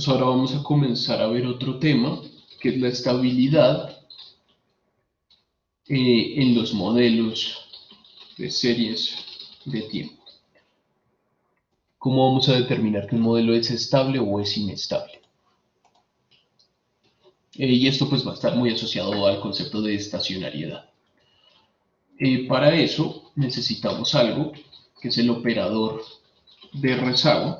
Entonces ahora vamos a comenzar a ver otro tema, que es la estabilidad en los modelos de series de tiempo. ¿Cómo vamos a determinar que un modelo es estable o es inestable? Y esto pues va a estar muy asociado al concepto de estacionariedad. Para eso necesitamos algo que es el operador de rezago.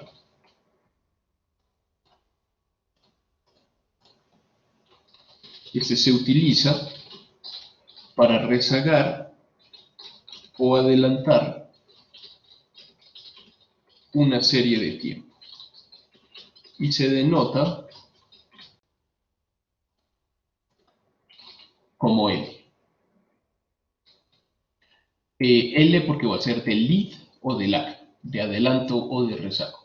Este se utiliza para rezagar o adelantar una serie de tiempo y se denota como L. L porque va a ser de lead o de lag, de adelanto o de rezago.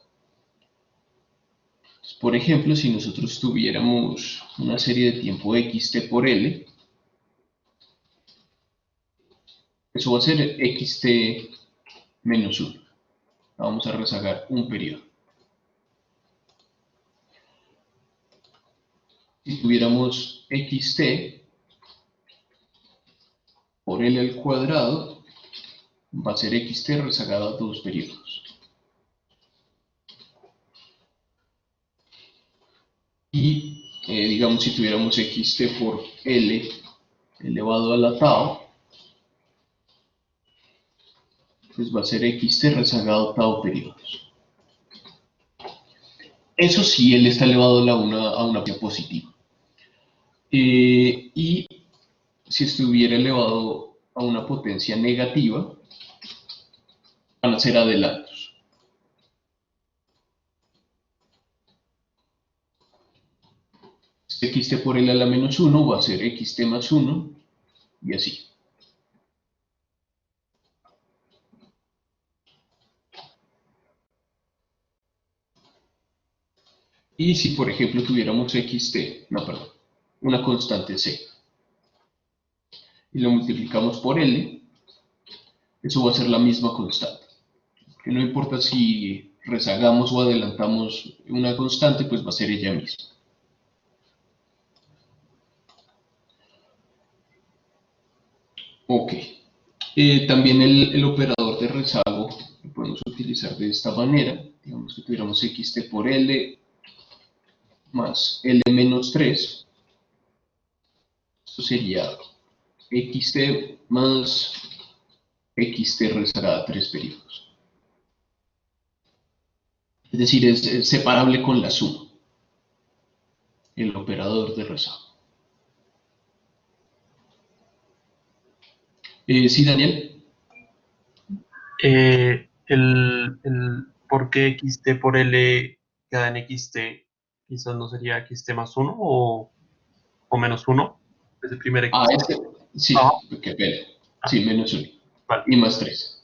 Entonces, por ejemplo, si nosotros tuviéramos una serie de tiempo xt por L, eso va a ser xt menos 1. Vamos a rezagar un periodo. Si tuviéramos xt por L al cuadrado, va a ser xt rezagado a 2 periodos. Y digamos si tuviéramos xt por L elevado a la tau, pues va a ser xt rezagado a tau periodos. Eso sí, L está elevado a una positiva. Y si estuviera elevado a una potencia negativa, van a ser adelantos. Xt por L a la menos 1 va a ser xt más 1 y así. Y si por ejemplo tuviéramos una constante c, y lo multiplicamos por L, eso va a ser la misma constante. Que no importa si rezagamos o adelantamos una constante, pues va a ser ella misma. Ok. También el operador de rezago lo podemos utilizar de esta manera. Digamos que tuviéramos xt por L más L menos 3. Esto sería xt más xt rezagada a 3 periodos. Es decir, es separable con la suma, el operador de rezago. ¿Sí, Daniel? ¿Por qué xt por L queda en xt? Quizás no sería xt más 1 o menos 1. Es el primer Ah, xt. Ajá. sí, qué pena. Ah, Sí, menos 1. vale. Y más 3.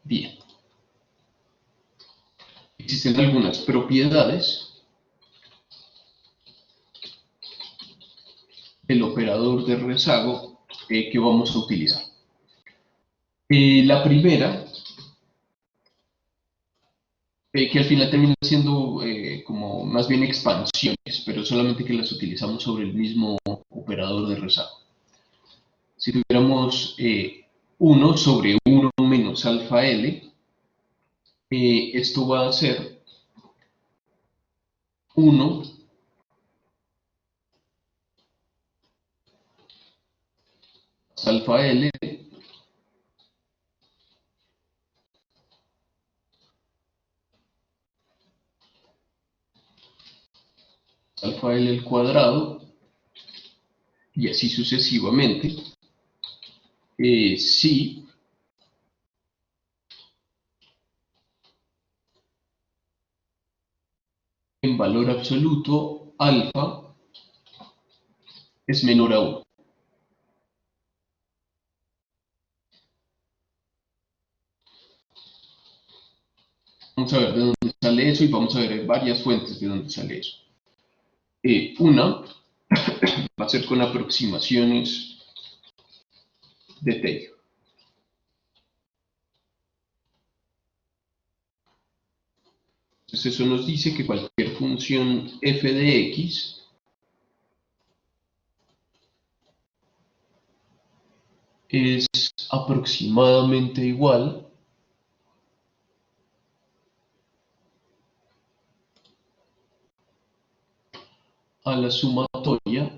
Bien. Existen algunas propiedades del operador de rezago que vamos a utilizar. La primera, que al final termina siendo como más bien expansiones, pero solamente que las utilizamos sobre el mismo operador de rezago. Si tuviéramos 1 sobre 1 menos alfa L, esto va a ser 1 alfa L alfa L al cuadrado, y así sucesivamente, si en valor absoluto alfa es menor a 1. Vamos a ver de dónde sale eso y vamos a ver varias fuentes de dónde sale eso. Una va a ser con aproximaciones de Taylor. Entonces eso nos dice que cualquier función f de x es aproximadamente igual a la sumatoria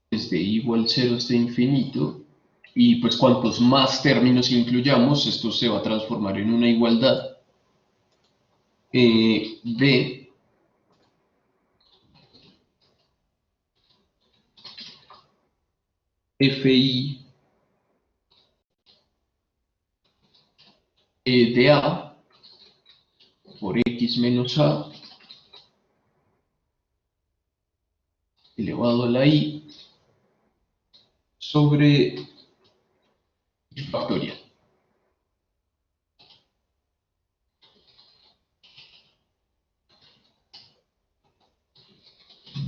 desde i igual 0 hasta infinito, y pues cuantos más términos incluyamos, esto se va a transformar en una igualdad de fi de a por x menos a elevado a la i sobre i factorial.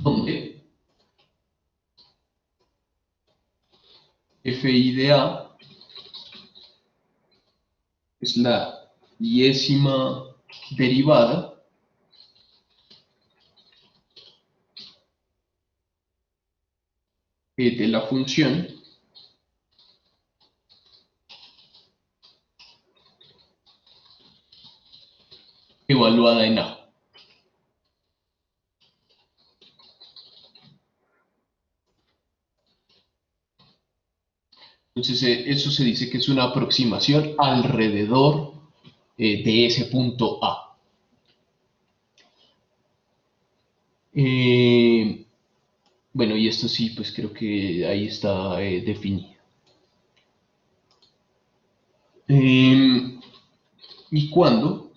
Donde fi de a es la 10ª derivada de la función evaluada en a. Entonces eso se dice que es una aproximación alrededor de ese punto a. Bueno, y esto sí, pues creo que ahí está definido. ¿Y cuándo?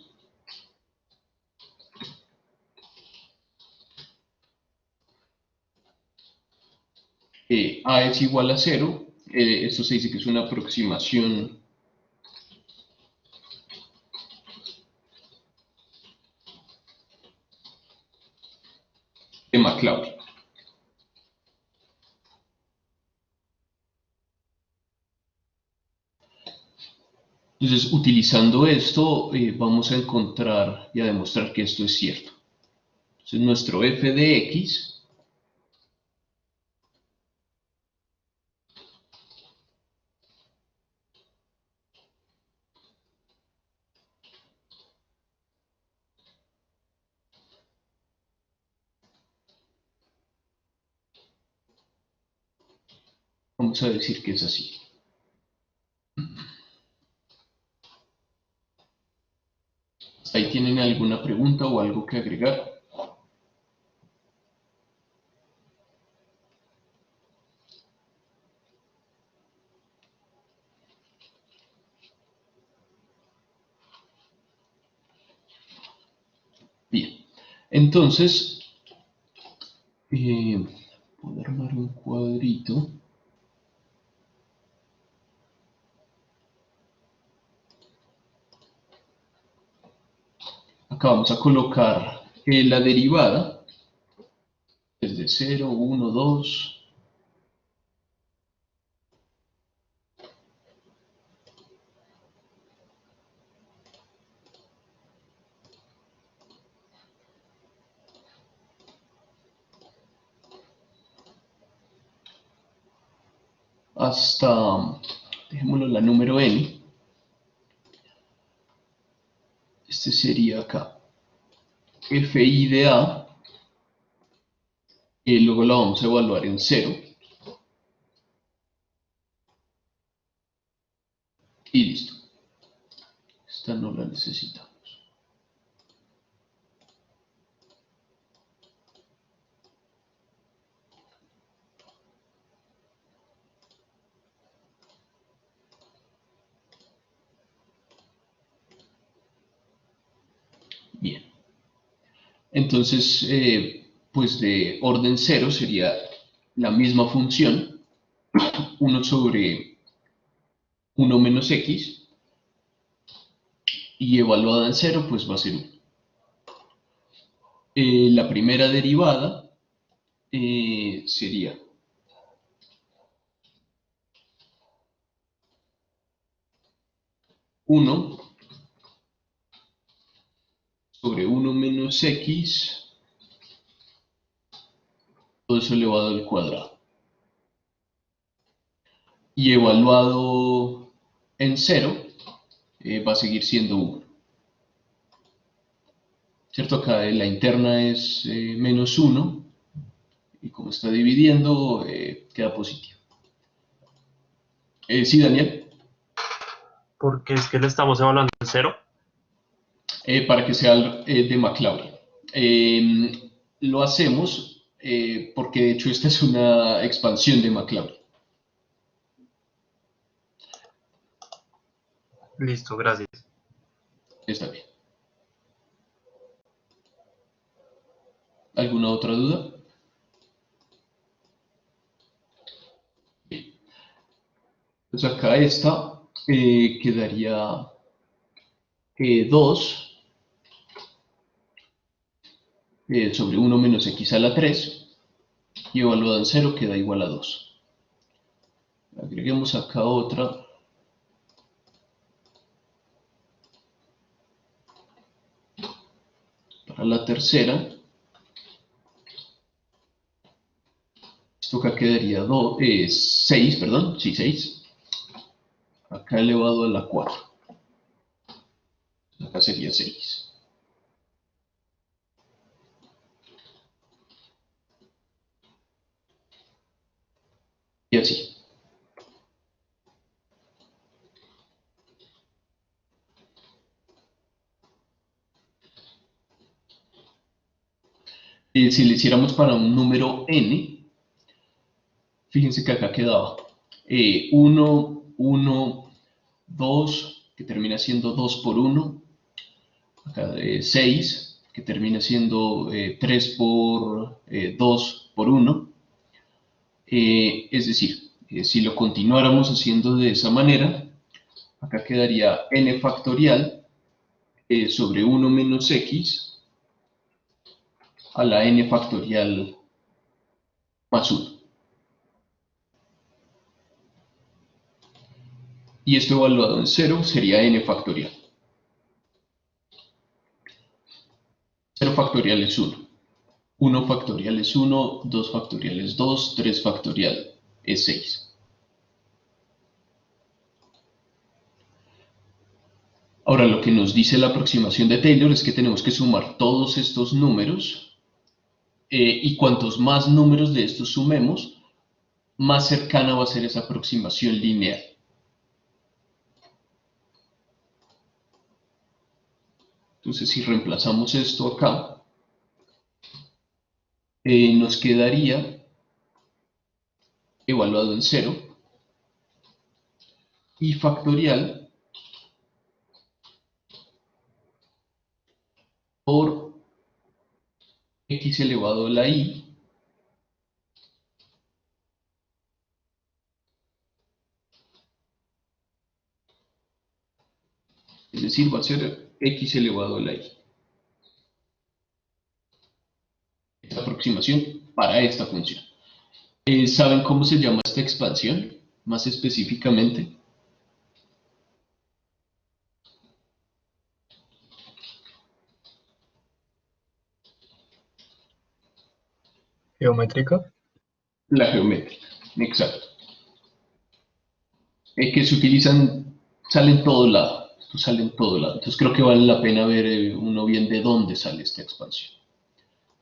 A es igual a 0, esto se dice que es una aproximación de Maclaurin. Entonces, utilizando esto, vamos a encontrar y a demostrar que esto es cierto. Entonces, nuestro f de x vamos a decir que es así. ¿Ahí tienen alguna pregunta o algo que agregar? Bien, entonces, voy a armar un cuadrito. Acá vamos a colocar la derivada desde 0, 1, 2, hasta, dejémoslo la número n. Este sería acá fi de a, y luego la vamos a evaluar en 0, y listo. Esta no la necesitamos. Bien. Entonces, pues de orden 0 sería la misma función, 1 sobre 1 menos x, y evaluada en 0, pues va a ser 1. La primera derivada sería 1 sobre 1 menos x, todo eso elevado al cuadrado. Y evaluado en 0, va a seguir siendo 1. ¿Cierto? Acá la interna es menos 1, y como está dividiendo, queda positivo. Sí, Daniel. Porque es que le estamos evaluando en 0. Para que sea de Maclaurin. Lo hacemos porque de hecho esta es una expansión de Maclaurin. Listo, gracias. Está bien. ¿Alguna otra duda? Bien. Pues acá esta quedaría 2 sobre 1 menos x a la 3, y evaluada en 0 queda igual a 2. Agreguemos acá otra. Para la tercera, esto acá quedaría 6, perdón, sí, 6. Acá elevado a la 4. Acá sería 6. Y así. Si le hiciéramos para un número n, fíjense que acá quedaba 1, 1, 2, que termina siendo 2 por 1. Acá 6, que termina siendo 3 por 2 por 1. Es decir, si lo continuáramos haciendo de esa manera, acá quedaría n factorial sobre 1 menos x a la n factorial más 1. Y esto evaluado en 0 sería n factorial. 0 factorial es 1. 1 factorial es 1, 2 factorial es 2, 3 factorial es 6. Ahora, lo que nos dice la aproximación de Taylor es que tenemos que sumar todos estos números, y cuantos más números de estos sumemos, más cercana va a ser esa aproximación lineal. Entonces, si reemplazamos esto acá, nos quedaría evaluado en 0 y factorial por x elevado a la i, es decir, va a ser x elevado a la i. Esta aproximación para esta función. ¿Saben cómo se llama esta expansión? Más específicamente. Geométrica. La geométrica, exacto. Que se utilizan, sale en todo lado. Esto sale en todo lado. Entonces creo que vale la pena ver uno bien de dónde sale esta expansión.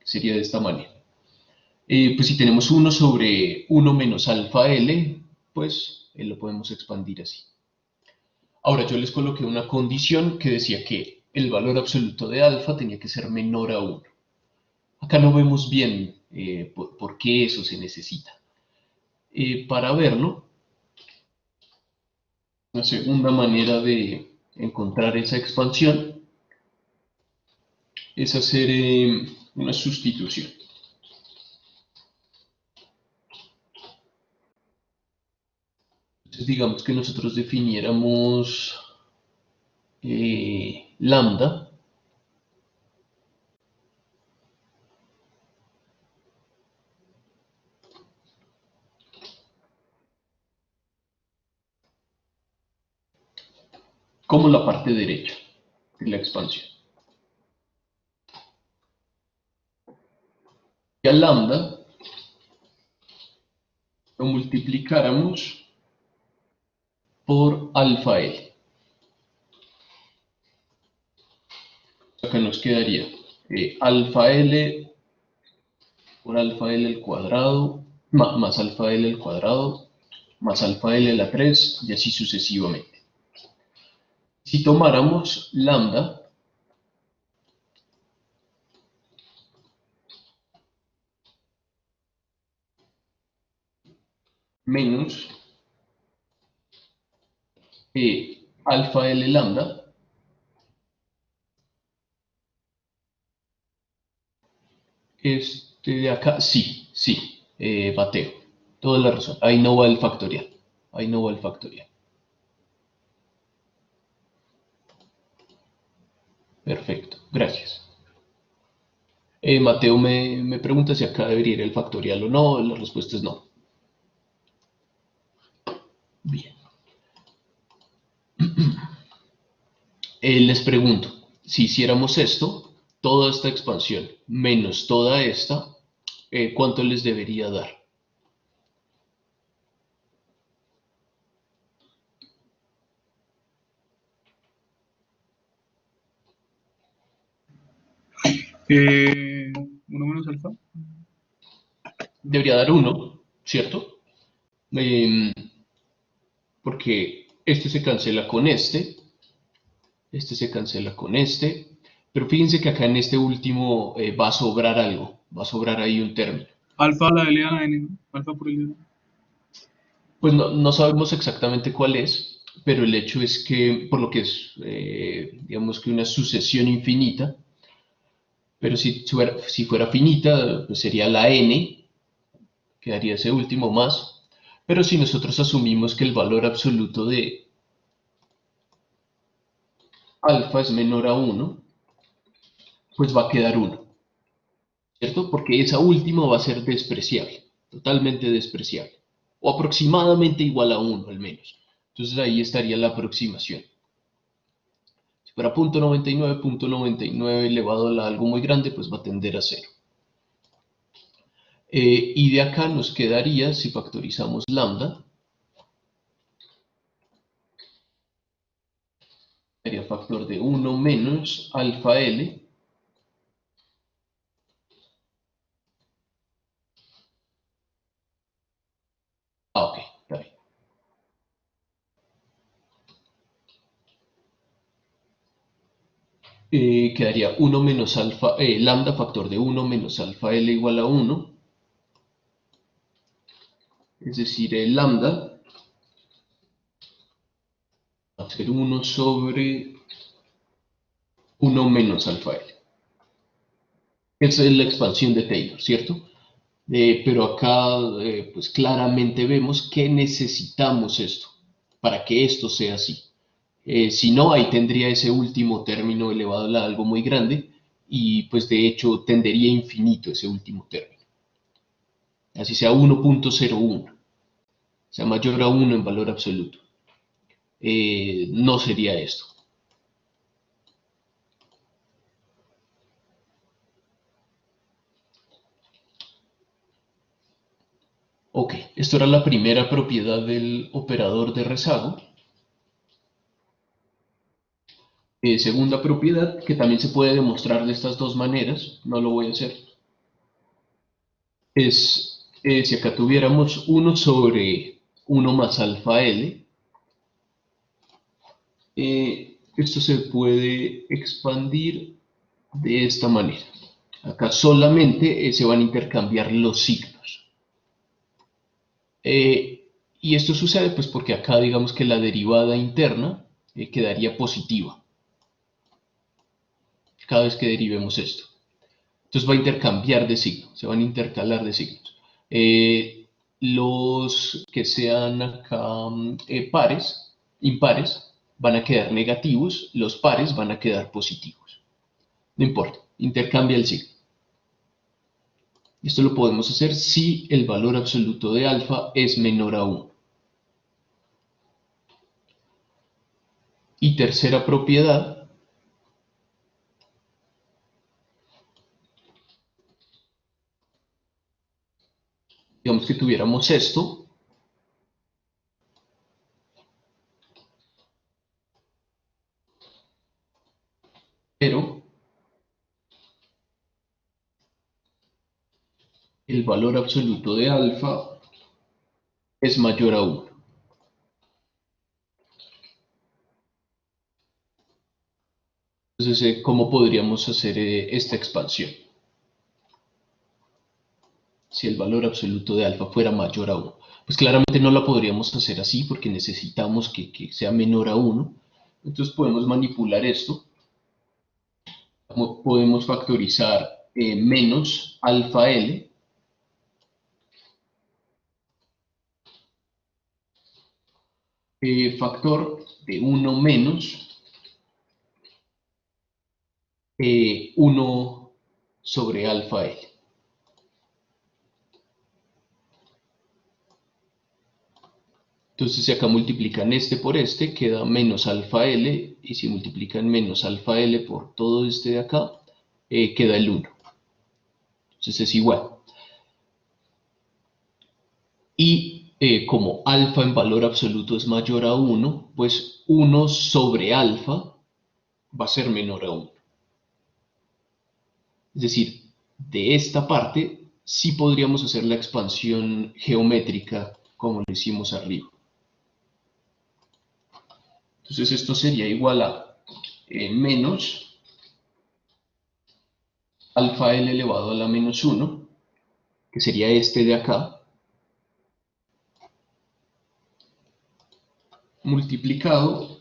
Sería de esta manera. Pues si tenemos 1 sobre 1 menos alfa L, pues lo podemos expandir así. Ahora yo les coloqué una condición que decía que el valor absoluto de alfa tenía que ser menor a 1. Acá no vemos bien por qué eso se necesita. Para verlo, una segunda manera de encontrar esa expansión es hacer una sustitución. Entonces digamos que nosotros definiéramos lambda como la parte derecha de la expansión. Y a lambda lo multiplicáramos por alfa L. Acá nos quedaría alfa L por alfa L al cuadrado, más alfa L al cuadrado, más alfa L a la 3, y así sucesivamente. Si tomáramos lambda menos alfa L lambda, este de acá, sí, bateo. Toda la razón. Ahí no va el factorial. Ahí no va el factorial. Perfecto, gracias. Mateo me pregunta si acá debería ir el factorial o no. La respuesta es no. Bien. Les pregunto, si hiciéramos esto, toda esta expansión menos toda esta, ¿cuánto les debería dar? Uno menos alfa. Debería dar 1, ¿cierto? Porque este se cancela con este se cancela con este, pero fíjense que acá en este último va a sobrar algo, va a sobrar ahí un término. Alfa a la L a la N, ¿no? Alfa por L. Pues no sabemos exactamente cuál es, pero el hecho es que, por lo que es, digamos que una sucesión infinita, pero si fuera finita, pues sería la n, quedaría ese último más, pero si nosotros asumimos que el valor absoluto de alfa es menor a 1, pues va a quedar 1, ¿cierto? Porque esa última va a ser despreciable, totalmente despreciable, o aproximadamente igual a 1 al menos. Entonces ahí estaría la aproximación. Si fuera 0.99 elevado a algo muy grande, pues va a tender a 0. Y de acá nos quedaría, si factorizamos lambda, sería factor de 1 menos alfa L ok, está bien. Quedaría 1 menos alfa, lambda factor de 1 menos alfa L igual a 1. Es decir, el lambda va a ser 1 sobre 1 menos alfa L. Esa es la expansión de Taylor, ¿cierto? Pero acá pues claramente vemos que necesitamos esto para que esto sea así. Si no, ahí tendría ese último término elevado a algo muy grande y pues de hecho tendería infinito ese último término. Así sea 1.01, sea mayor a 1 en valor absoluto. No sería esto. Ok, esto era la primera propiedad del operador de rezago. Segunda propiedad, que también se puede demostrar de estas dos maneras, no lo voy a hacer, es si acá tuviéramos 1 sobre 1 más alfa L, esto se puede expandir de esta manera. Acá solamente se van a intercambiar los signos. Y esto sucede pues porque acá digamos que la derivada interna quedaría positiva cada vez que derivemos esto. Entonces va a intercambiar de signo, se van a intercalar de signos. Los que sean acá impares, van a quedar negativos, los pares van a quedar positivos. No importa, intercambia el signo. Esto lo podemos hacer si el valor absoluto de alfa es menor a 1. Y tercera propiedad, digamos que tuviéramos esto, pero el valor absoluto de alfa es mayor a 1. Entonces, ¿cómo podríamos hacer esta expansión? Si el valor absoluto de alfa fuera mayor a 1. Pues claramente no la podríamos hacer así porque necesitamos que sea menor a 1. Entonces podemos manipular esto. Podemos factorizar menos alfa L factor de 1 menos 1 sobre alfa L. Entonces si acá multiplican este por este, queda menos alfa L, y si multiplican menos alfa L por todo este de acá, queda el 1. Entonces es igual. Y como alfa en valor absoluto es mayor a 1, pues 1 sobre alfa va a ser menor a 1. Es decir, de esta parte sí podríamos hacer la expansión geométrica como lo hicimos arriba. Entonces esto sería igual a menos alfa L elevado a la menos 1, que sería este de acá, multiplicado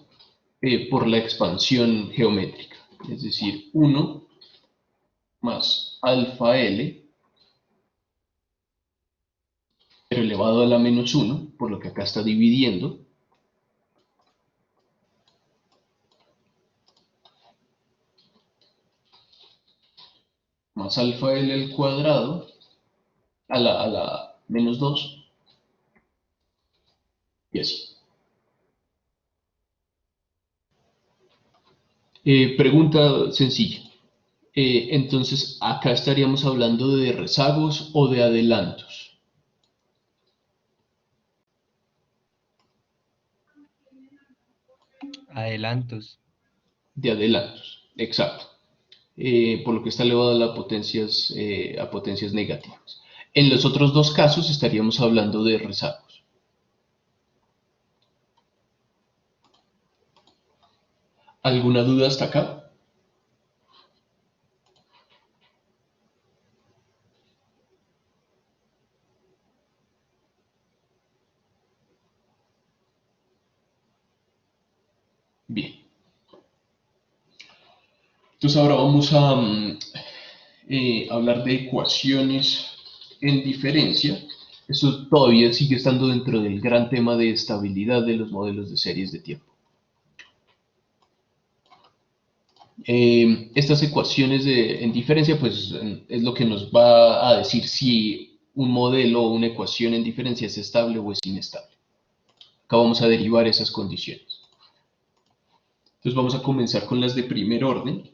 por la expansión geométrica, es decir, 1 más alfa L, pero elevado a la menos 1, por lo que acá está dividiendo, más alfa L al cuadrado, a la menos 2, y así. Pregunta sencilla. Entonces, acá estaríamos hablando de rezagos o de adelantos. Adelantos. De adelantos, exacto. Por lo que está elevado a potencias negativas. En los otros dos casos estaríamos hablando de rezagos. ¿Alguna duda hasta acá? Bien. Entonces ahora vamos a hablar de ecuaciones en diferencia. Eso todavía sigue estando dentro del gran tema de estabilidad de los modelos de series de tiempo. Estas ecuaciones en diferencia, pues es lo que nos va a decir si un modelo o una ecuación en diferencia es estable o es inestable. Acá vamos a derivar esas condiciones. Entonces vamos a comenzar con las de primer orden.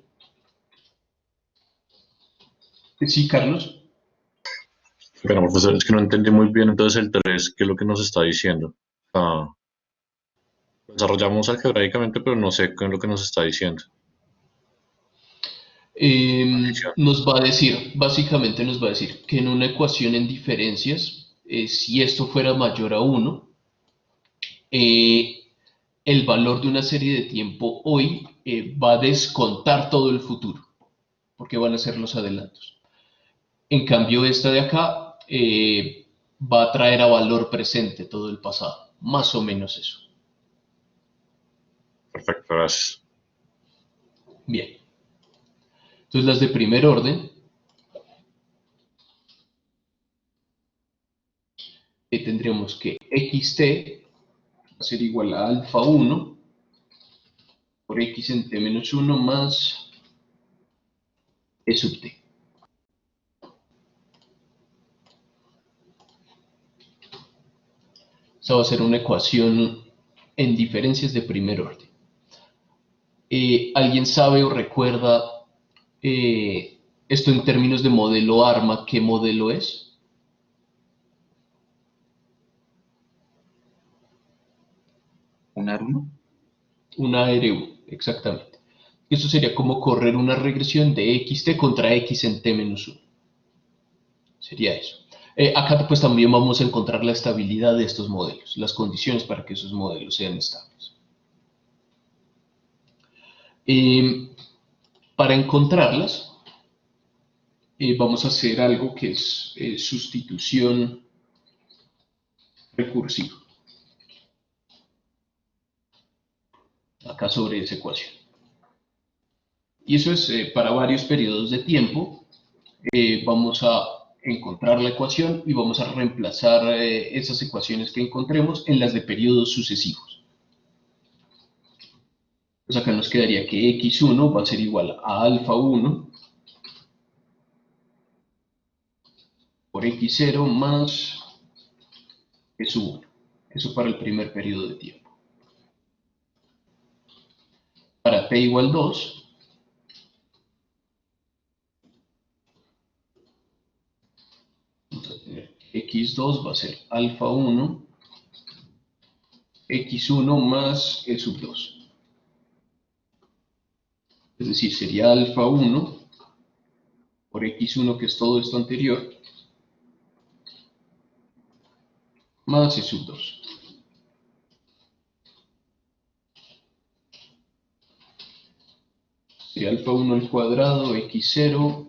Sí, Carlos. Bueno, profesor, es que no entendí muy bien entonces el 3, ¿qué es lo que nos está diciendo? Ah, lo desarrollamos algebraicamente, pero no sé qué es lo que nos está diciendo. Adición. Nos va a decir, básicamente nos va a decir que en una ecuación en diferencias, si esto fuera mayor a 1, el valor de una serie de tiempo hoy va a descontar todo el futuro, porque van a ser los adelantos. En cambio, esta de acá va a traer a valor presente todo el pasado, más o menos eso. Perfecto, gracias. Bien. Entonces las de primer orden tendríamos que xt va a ser igual a alfa 1 por x en t menos 1 más e sub t. Esa va a ser una ecuación en diferencias de primer orden. ¿Alguien sabe o recuerda esto en términos de modelo ARMA? ¿Qué modelo es? ¿Un AR1? Una AR1, exactamente. Esto sería como correr una regresión de XT contra X en T-1. Sería eso. Acá pues también vamos a encontrar la estabilidad de estos modelos, las condiciones para que esos modelos sean estables. Para encontrarlas, vamos a hacer algo que es sustitución recursiva. Acá sobre esa ecuación. Y eso es para varios periodos de tiempo. Vamos a encontrar la ecuación y vamos a reemplazar esas ecuaciones que encontremos en las de periodos sucesivos. Pues acá nos quedaría que x1 va a ser igual a alfa 1 por x0 más s1. Eso para el primer periodo de tiempo. Para t igual 2, vamos a tener x2 va a ser alfa 1, x1 más e sub 2. Es decir, sería alfa 1 por x1, que es todo esto anterior, más e sub 2. Sería alfa 1 al cuadrado, x0,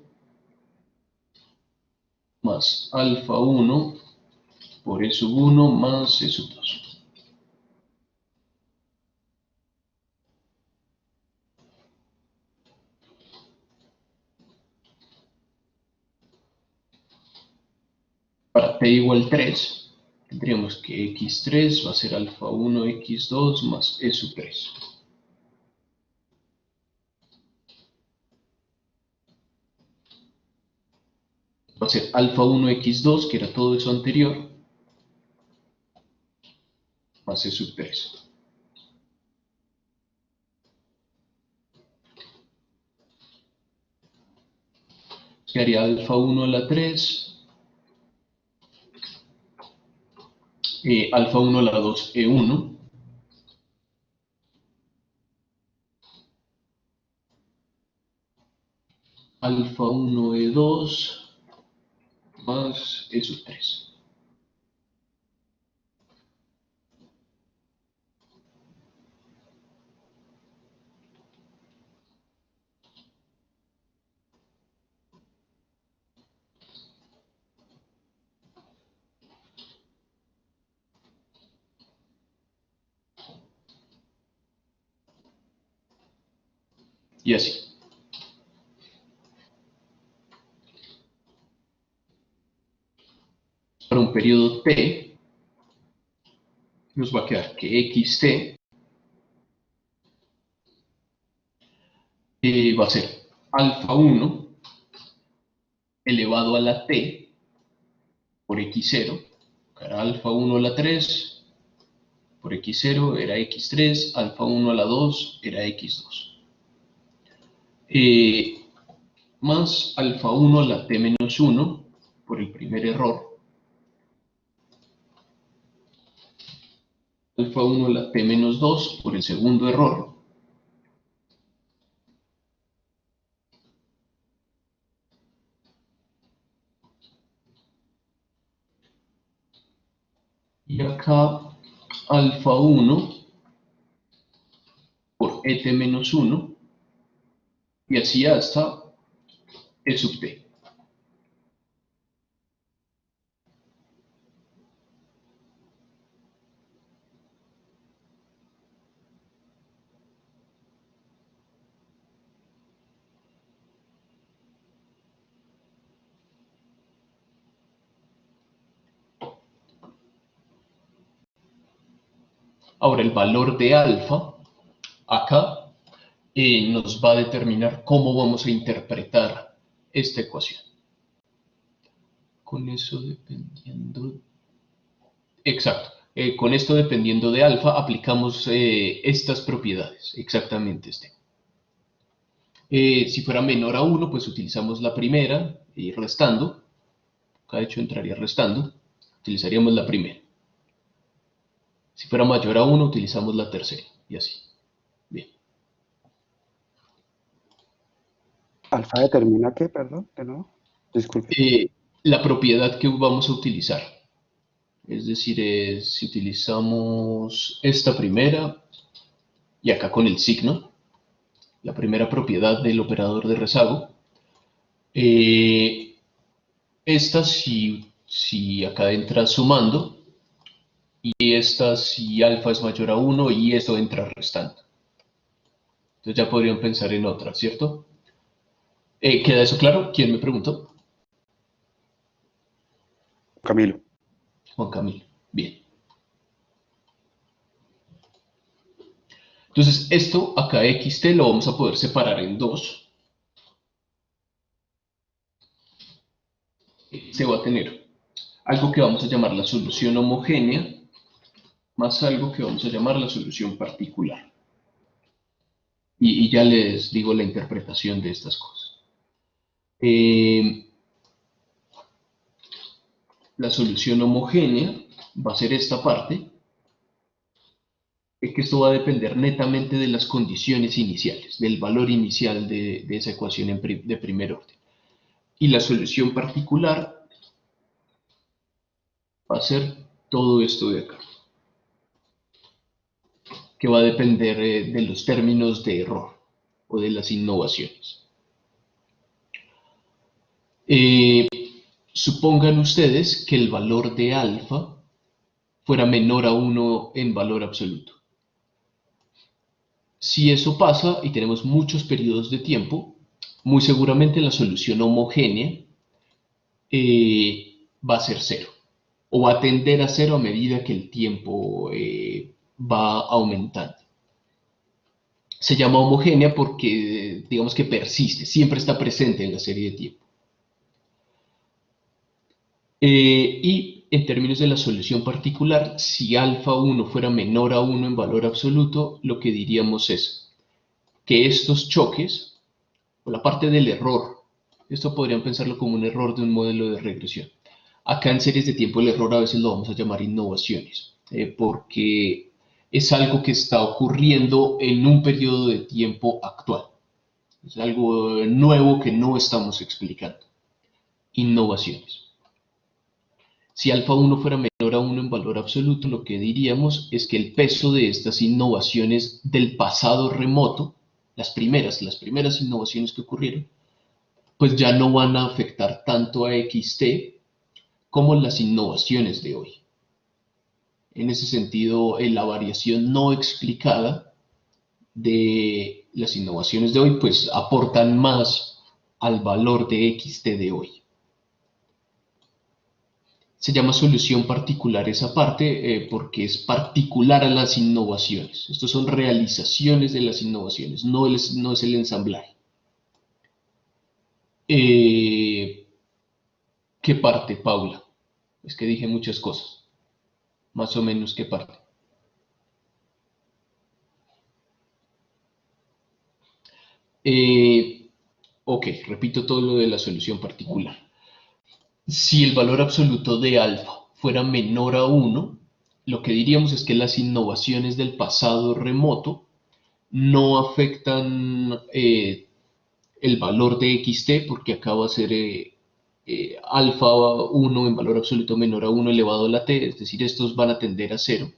más alfa 1 por e sub 1 más e sub 2. Para t igual 3, tendríamos que x3 va a ser alfa 1, x2 más e sub 3. Va a ser alfa 1, x2, que era todo eso anterior, más e sub 3. Quedaría alfa 1 a la 3, alfa 1 a la 2, E1, alfa 1, E2, más E sub 3. Y así. Para un periodo t, nos va a quedar que xt va a ser alfa 1 elevado a la t por x0, que era alfa 1 a la 3, por x0 era x3, alfa 1 a la 2 era x2. Más alfa 1 a la t menos 1 por el primer error, alfa 1 a la t menos 2 por el segundo error, y acá alfa 1 por et menos 1, y así hasta e sub t. Ahora el valor de alfa, acá, nos va a determinar cómo vamos a interpretar esta ecuación. Con eso dependiendo... Exacto. Con esto dependiendo de alfa aplicamos estas propiedades. Exactamente este. Si fuera menor a 1, pues utilizamos la primera y restando. Acá de hecho entraría restando. Utilizaríamos la primera. Si fuera mayor a 1, utilizamos la tercera. Y así. Bien. ¿Alfa determina qué? Perdón, de nuevo. Disculpe. La propiedad que vamos a utilizar. Es decir, si utilizamos esta primera, y acá con el signo, la primera propiedad del operador de rezago, esta si acá entra sumando, y esta si alfa es mayor a 1, y esto entra restando. Entonces ya podrían pensar en otra, ¿cierto? ¿Queda eso claro? ¿Quién me preguntó? Camilo. Juan Camilo. Bien. Entonces, esto acá xt lo vamos a poder separar en dos. Se va a tener algo que vamos a llamar la solución homogénea, más algo que vamos a llamar la solución particular. Y ya les digo la interpretación de estas cosas. La solución homogénea va a ser esta parte, que esto va a depender netamente de las condiciones iniciales, del valor inicial de esa ecuación de primer orden. Y la solución particular va a ser todo esto de acá, que va a depender de los términos de error o de las innovaciones. Supongan ustedes que el valor de alfa fuera menor a 1 en valor absoluto. Si eso pasa y tenemos muchos periodos de tiempo, muy seguramente la solución homogénea va a ser 0, o va a tender a 0 a medida que el tiempo va aumentando. Se llama homogénea porque, digamos que persiste, siempre está presente en la serie de tiempo. Y en términos de la solución particular, si alfa 1 fuera menor a 1 en valor absoluto, lo que diríamos es que estos choques, o la parte del error, esto podrían pensarlo como un error de un modelo de regresión. Acá en series de tiempo el error a veces lo vamos a llamar innovaciones, porque es algo que está ocurriendo en un periodo de tiempo actual. Es algo nuevo que no estamos explicando. Innovaciones. Si alfa 1 fuera menor a 1 en valor absoluto, lo que diríamos es que el peso de estas innovaciones del pasado remoto, las primeras innovaciones que ocurrieron, pues ya no van a afectar tanto a xt como las innovaciones de hoy. En ese sentido, la variación no explicada de las innovaciones de hoy, pues aportan más al valor de xt de hoy. Se llama solución particular esa parte porque es particular a las innovaciones. Estos son realizaciones de las innovaciones, no es el ensamblaje. ¿Qué parte, Paula? Es que dije muchas cosas. Más o menos, ¿qué parte? Ok, repito todo lo de la solución particular. Si el valor absoluto de alfa fuera menor a 1, lo que diríamos es que las innovaciones del pasado remoto no afectan el valor de xt, porque acá va a ser alfa 1 en valor absoluto menor a 1 elevado a la t, es decir, estos van a tender a 0,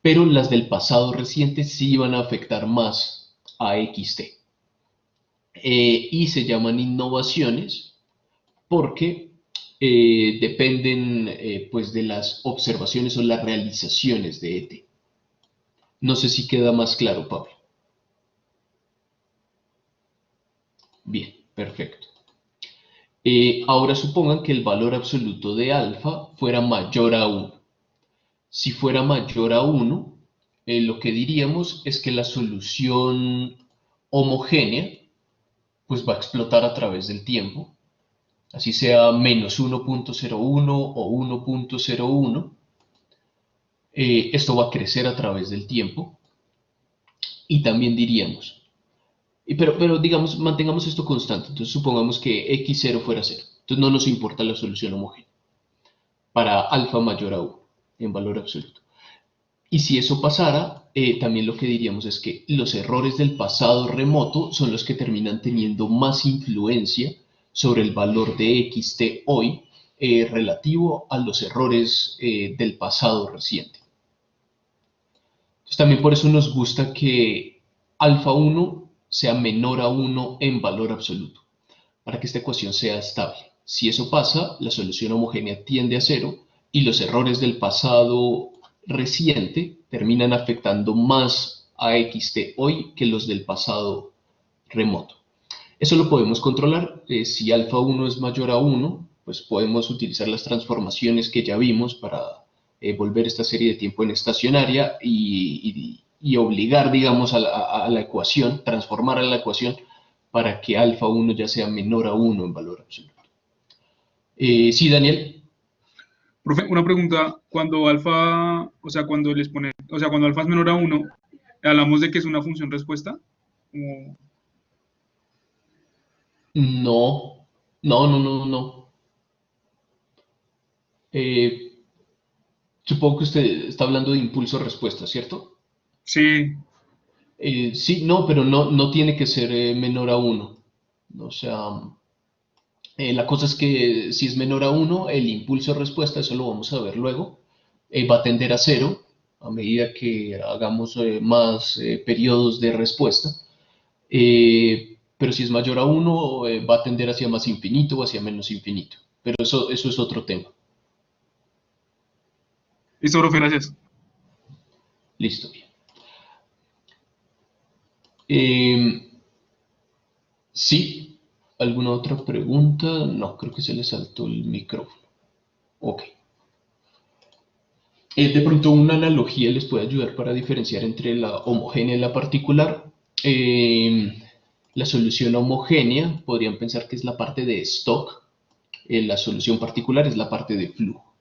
pero las del pasado reciente sí van a afectar más a xt. Y se llaman innovaciones porque dependen pues de las observaciones o las realizaciones de ET. No sé si queda más claro, Pablo. Bien, perfecto. Ahora supongan que el valor absoluto de alfa fuera mayor a 1. Si fuera mayor a 1, lo que diríamos es que la solución homogénea pues va a explotar a través del tiempo, así sea menos 1.01 o 1.01, esto va a crecer a través del tiempo. Y también diríamos, Pero digamos, mantengamos esto constante. Entonces supongamos que x0 fuera 0. Entonces no nos importa la solución homogénea para alfa mayor a 1 en valor absoluto. Y si eso pasara, también lo que diríamos es que los errores del pasado remoto son los que terminan teniendo más influencia sobre el valor de xt hoy relativo a los errores del pasado reciente. Entonces, también por eso nos gusta que alfa 1 sea menor a 1 en valor absoluto, para que esta ecuación sea estable. Si eso pasa, la solución homogénea tiende a cero y los errores del pasado reciente terminan afectando más a xt hoy que los del pasado remoto. Eso lo podemos controlar. Si alfa 1 es mayor a 1, pues podemos utilizar las transformaciones que ya vimos para volver esta serie de tiempo en estacionaria y obligar, digamos, a la ecuación, transformar a la ecuación para que alfa 1 ya sea menor a 1 en valor absoluto. Sí, Daniel. Profe, una pregunta, cuando alfa, o sea, cuando les pone, o sea, cuando alfa es menor a 1, hablamos de que es una función respuesta. Como- No, no. Eh, Supongo que usted está hablando de impulso-respuesta, ¿cierto? Sí, Sí, no, pero no tiene que ser menor a 1. O sea, la cosa es que si es menor a 1, el impulso-respuesta, eso lo vamos a ver luego, va a tender a 0 a medida que hagamos más periodos de respuesta. Pero si es mayor a 1, va a tender hacia más infinito o hacia menos infinito. Pero eso es otro tema. listo, profe, gracias. Listo, bien. Eh, ¿Sí? ¿Alguna otra pregunta? No, creo que se le saltó el micrófono. Ok. De pronto una analogía les puede ayudar para diferenciar entre la homogénea y la particular. La solución homogénea podrían pensar que es la parte de stock, la solución particular es la parte de flujo.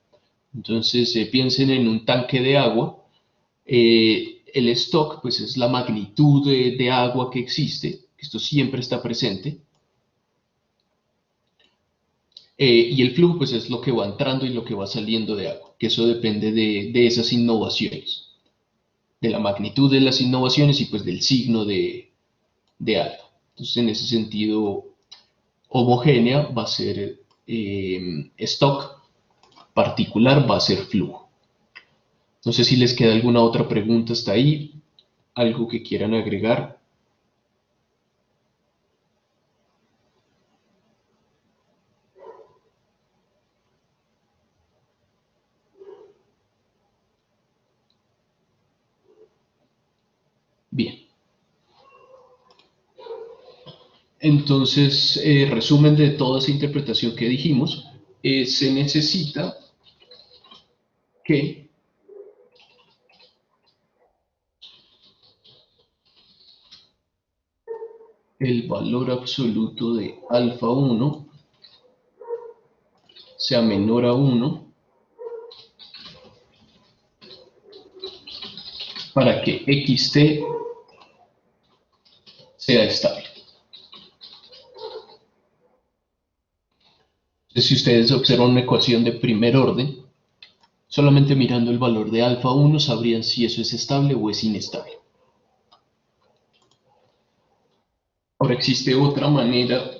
Entonces piensen en un tanque de agua. El stock pues es la magnitud de agua que existe, esto siempre está presente. Y el flujo pues es lo que va entrando y lo que va saliendo de agua, que eso depende de esas innovaciones, de la magnitud de las innovaciones y pues del signo de algo. Entonces en ese sentido, homogénea va a ser stock, particular va a ser flujo. No sé si les queda alguna otra pregunta hasta ahí, algo que quieran agregar. Bien. Entonces, resumen de toda esa interpretación que dijimos, se necesita que el valor absoluto de alfa 1 sea menor a 1 para que xt sea estable. Entonces, si ustedes observan una ecuación de primer orden, solamente mirando el valor de alfa 1 sabrían si eso es estable o es inestable. Ahora existe otra manera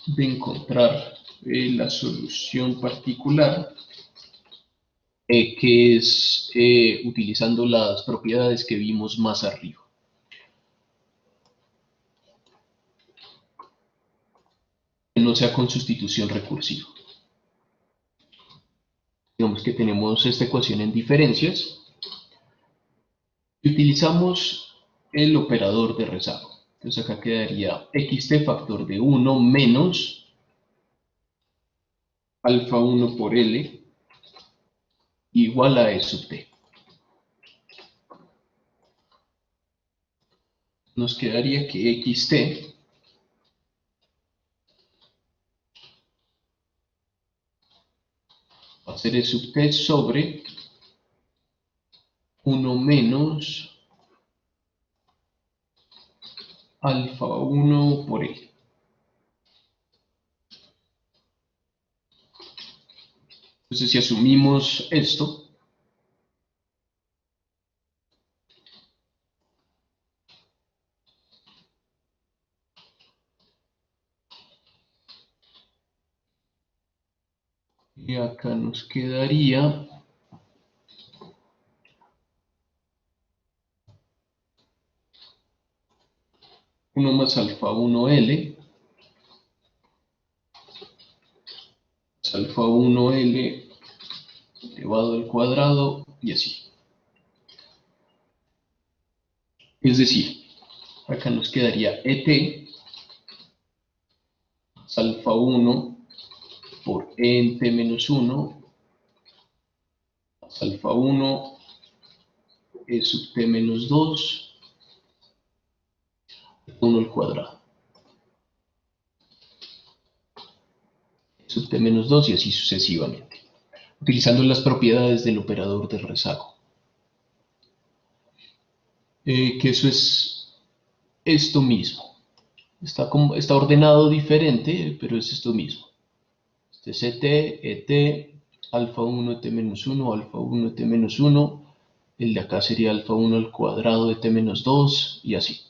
de encontrar la solución particular, que es utilizando las propiedades que vimos más arriba. Que no sea con sustitución recursiva. Digamos que tenemos esta ecuación en diferencias y utilizamos el operador de rezago. Entonces acá quedaría xt factor de 1 menos alfa 1 por L igual a E sub t. Nos quedaría que xt va a ser E sub t sobre 1 menos alfa 1 por L. Entonces, si asumimos esto, y acá nos quedaría 1 más alfa 1L, más alfa 1L elevado al cuadrado y así. Es decir, acá nos quedaría ET más alfa 1 por E en T menos 1 más alfa 1 E sub T menos 2, 1 al cuadrado. E sub T menos 2 y así sucesivamente, utilizando las propiedades del operador de rezago. Que eso es esto mismo. Está ordenado diferente, pero es esto mismo. Este es ET, alfa 1 ET menos 1, alfa 1 ET menos 1. El de acá sería alfa 1 al cuadrado de T menos 2 y así.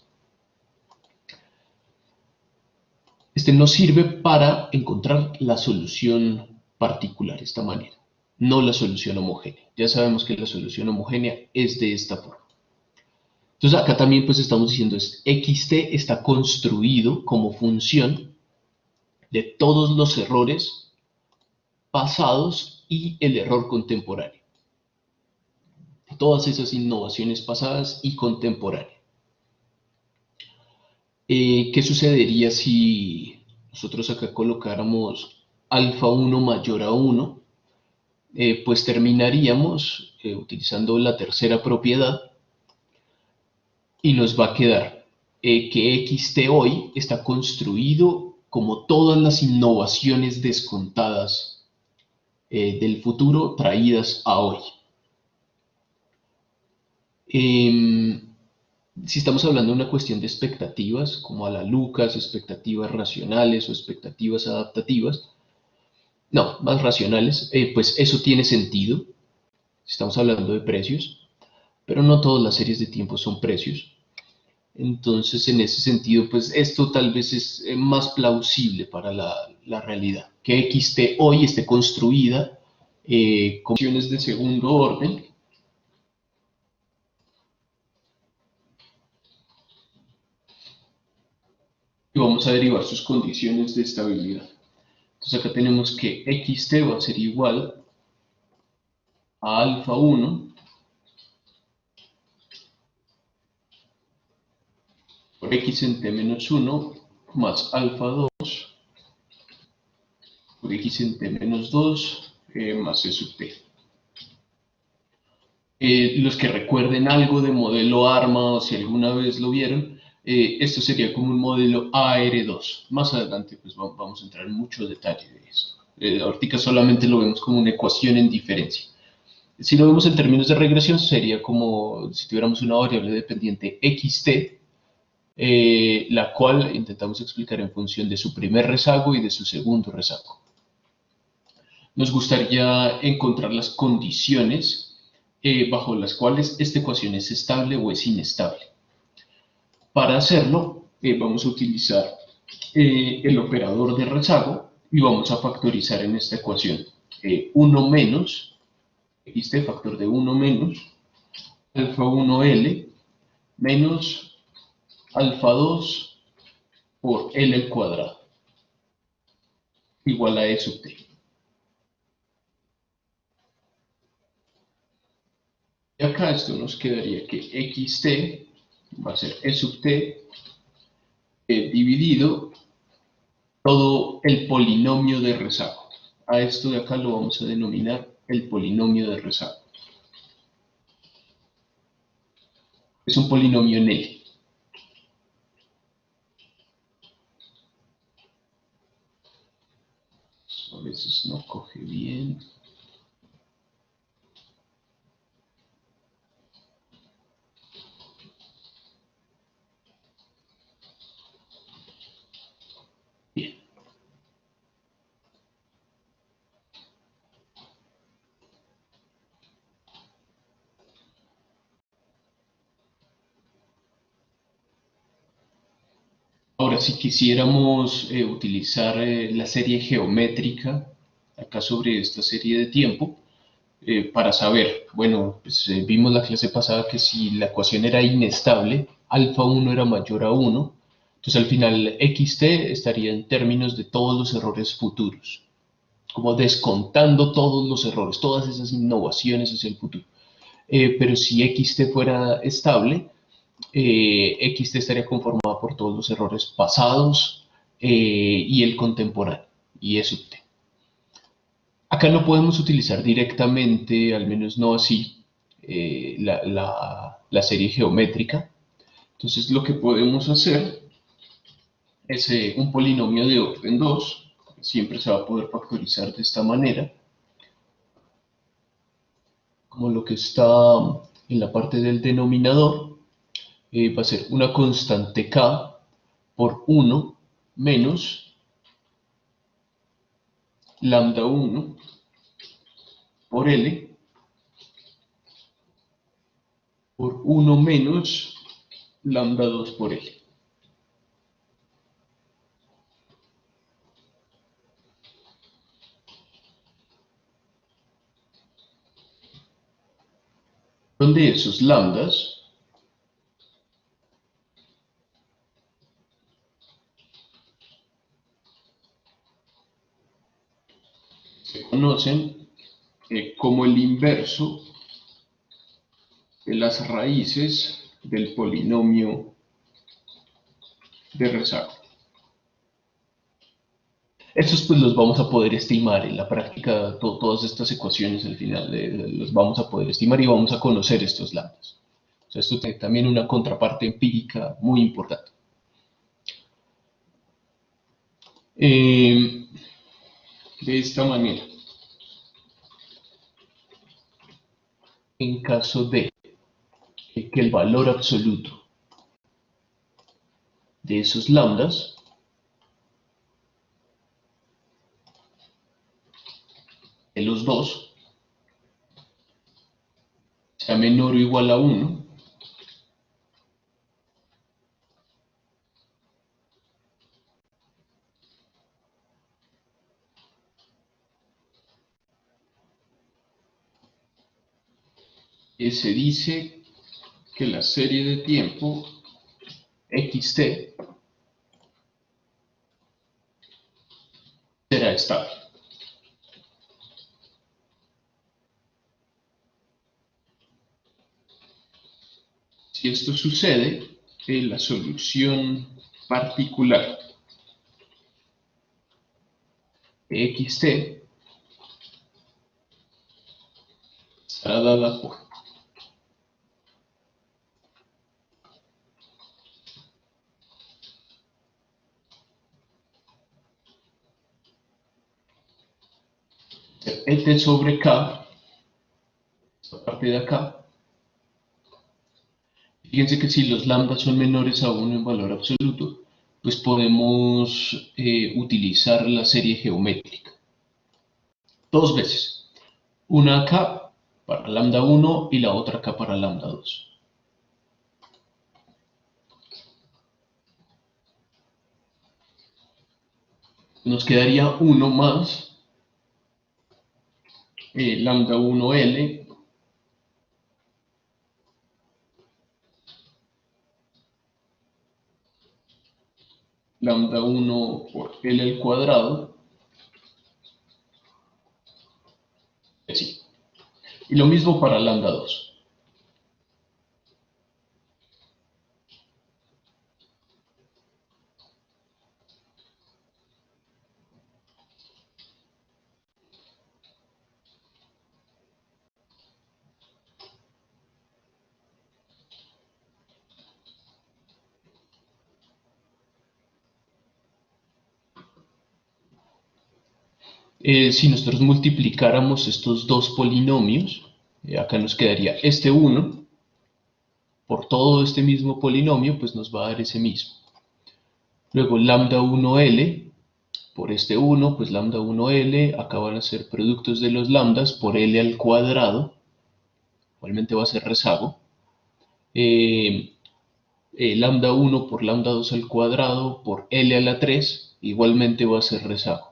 Este nos sirve para encontrar la solución particular, de esta manera, no la solución homogénea. Ya sabemos que la solución homogénea es de esta forma. Entonces acá también pues estamos diciendo xt está construido como función de todos los errores pasados y el error contemporáneo. Todas esas innovaciones pasadas y contemporáneas. ¿Qué sucedería si nosotros acá colocáramos alfa 1 mayor a 1? Pues terminaríamos utilizando la tercera propiedad y nos va a quedar que xt hoy está construido como todas las innovaciones descontadas del futuro traídas a hoy. Si estamos hablando de una cuestión de expectativas, como a la Lucas, expectativas racionales o expectativas adaptativas, no, más racionales, pues eso tiene sentido, si estamos hablando de precios, pero no todas las series de tiempo son precios. Entonces, en ese sentido, pues esto tal vez es más plausible para la realidad, que xt hoy esté construida con funciones de segundo orden, y vamos a derivar sus condiciones de estabilidad. Entonces acá tenemos que xt va a ser igual a alfa 1 por x en t menos 1 más alfa 2 por x en t menos 2 más e sub t. Los que recuerden algo de modelo ARMA o si alguna vez lo vieron, esto sería como un modelo AR2. Más adelante pues vamos a entrar en mucho detalle de eso. Ahorita solamente lo vemos como una ecuación en diferencia. Si lo vemos en términos de regresión, sería como si tuviéramos una variable dependiente xt, la cual intentamos explicar en función de su primer rezago y de su segundo rezago. Nos gustaría encontrar las condiciones bajo las cuales esta ecuación es estable o es inestable. Para hacerlo, vamos a utilizar el operador de rezago y vamos a factorizar en esta ecuación 1 menos, xt factor de 1 menos, alfa 1L menos alfa 2 por L al cuadrado, igual a E sub t. Y acá esto nos quedaría que xt va a ser E sub t dividido todo el polinomio de rezago. A esto de acá lo vamos a denominar el polinomio de rezago. Es un polinomio en L. A veces no coge bien. si quisiéramos utilizar la serie geométrica acá sobre esta serie de tiempo, para saber, bueno, pues vimos la clase pasada que si la ecuación era inestable, alfa 1 era mayor a 1, entonces al final xt estaría en términos de todos los errores futuros, como descontando todos los errores, todas esas innovaciones hacia el futuro. Pero si xt fuera estable, xt estaría conformada por todos los errores pasados y el contemporáneo, y es t. Acá no podemos utilizar directamente, al menos no así, la serie geométrica. Entonces lo que podemos hacer es un polinomio de orden 2, siempre se va a poder factorizar de esta manera, como lo que está en la parte del denominador, va a ser una constante k por 1 menos lambda 1 por L por 1 menos lambda 2 por L. Donde esos lambdas se conocen como el inverso de las raíces del polinomio de rezago. Estos pues los vamos a poder estimar en la práctica, todas estas ecuaciones al final los vamos a poder estimar y vamos a conocer estos lambdas. O sea, esto tiene también una contraparte empírica muy importante. De esta manera, en caso de que el valor absoluto de esos lambdas de los dos sea menor o igual a 1, se dice que la serie de tiempo xt será estable. Si esto sucede, la solución particular de xt estará dada por et sobre k, esta parte de acá. Fíjense que si los lambdas son menores a 1 en valor absoluto, pues podemos utilizar la serie geométrica. Dos veces. Una acá para lambda 1 y la otra acá para lambda 2. Nos quedaría 1 más lambda 1L lambda 1 por L al cuadrado, así. Y lo mismo para lambda 2. Si nosotros multiplicáramos estos dos polinomios, acá nos quedaría este 1 por todo este mismo polinomio, pues nos va a dar ese mismo. Luego lambda 1L por este 1, pues lambda 1L, acá van a ser productos de los lambdas por L al cuadrado, igualmente va a ser rezago. lambda 1 por lambda 2 al cuadrado por L a la 3, igualmente va a ser rezago.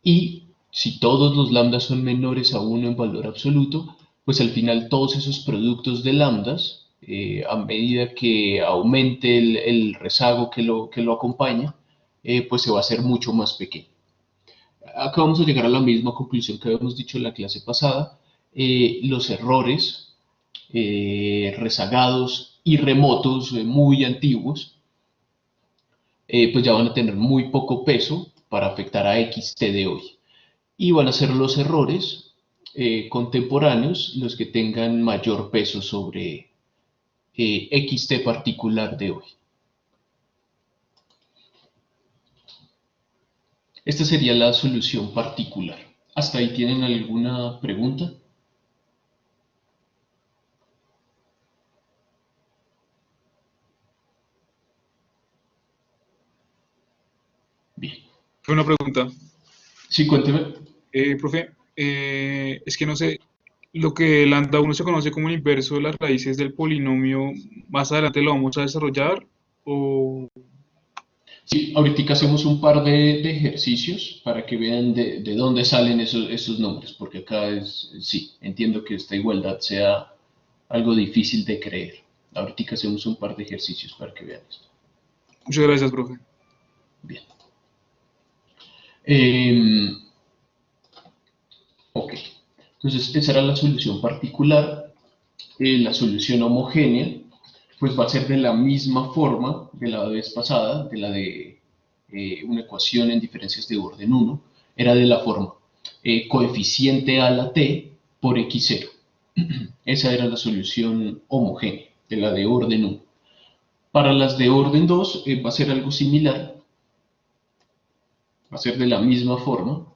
Y si todos los lambdas son menores a 1 en valor absoluto, pues al final todos esos productos de lambdas, a medida que aumente el rezago que lo acompaña, pues se va a hacer mucho más pequeño. Acá vamos a llegar a la misma conclusión que habíamos dicho en la clase pasada. Los errores rezagados y remotos muy antiguos, pues ya van a tener muy poco peso para afectar a XT de hoy. Y van a ser los errores contemporáneos los que tengan mayor peso sobre XT particular de hoy. Esta sería la solución particular. ¿Hasta ahí tienen alguna pregunta? Bien. Una pregunta. Sí, cuénteme. Profe, es que no sé, lo que lambda 1 se conoce como el inverso de las raíces del polinomio, ¿más adelante lo vamos a desarrollar? O... Sí, ahorita hacemos un par de ejercicios para que vean de dónde salen esos números, porque acá sí, entiendo que esta igualdad sea algo difícil de creer. Ahorita hacemos un par de ejercicios para que vean esto. Muchas gracias, profe. Bien. Ok, entonces esa era la solución particular. La solución homogénea, pues va a ser de la misma forma de la vez pasada, de la de una ecuación en diferencias de orden 1, era de la forma coeficiente a la t por x0. Esa era la solución homogénea, de la de orden 1. Para las de orden 2 va a ser algo similar, va a ser de la misma forma,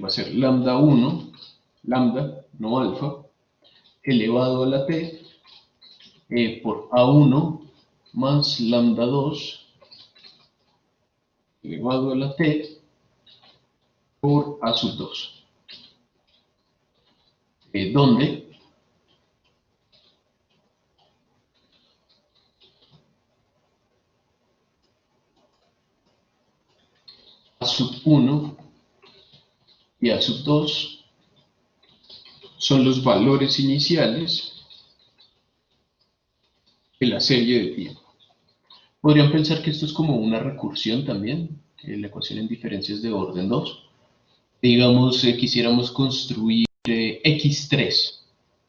va a ser lambda 1, lambda, no alfa, elevado a la t por A1 más lambda 2 elevado a la t por A sub 2. Donde A sub 1 y A sub 2 son los valores iniciales de la serie de tiempo. Podrían pensar que esto es como una recursión también, la ecuación en diferencias de orden 2. Digamos, quisiéramos construir x3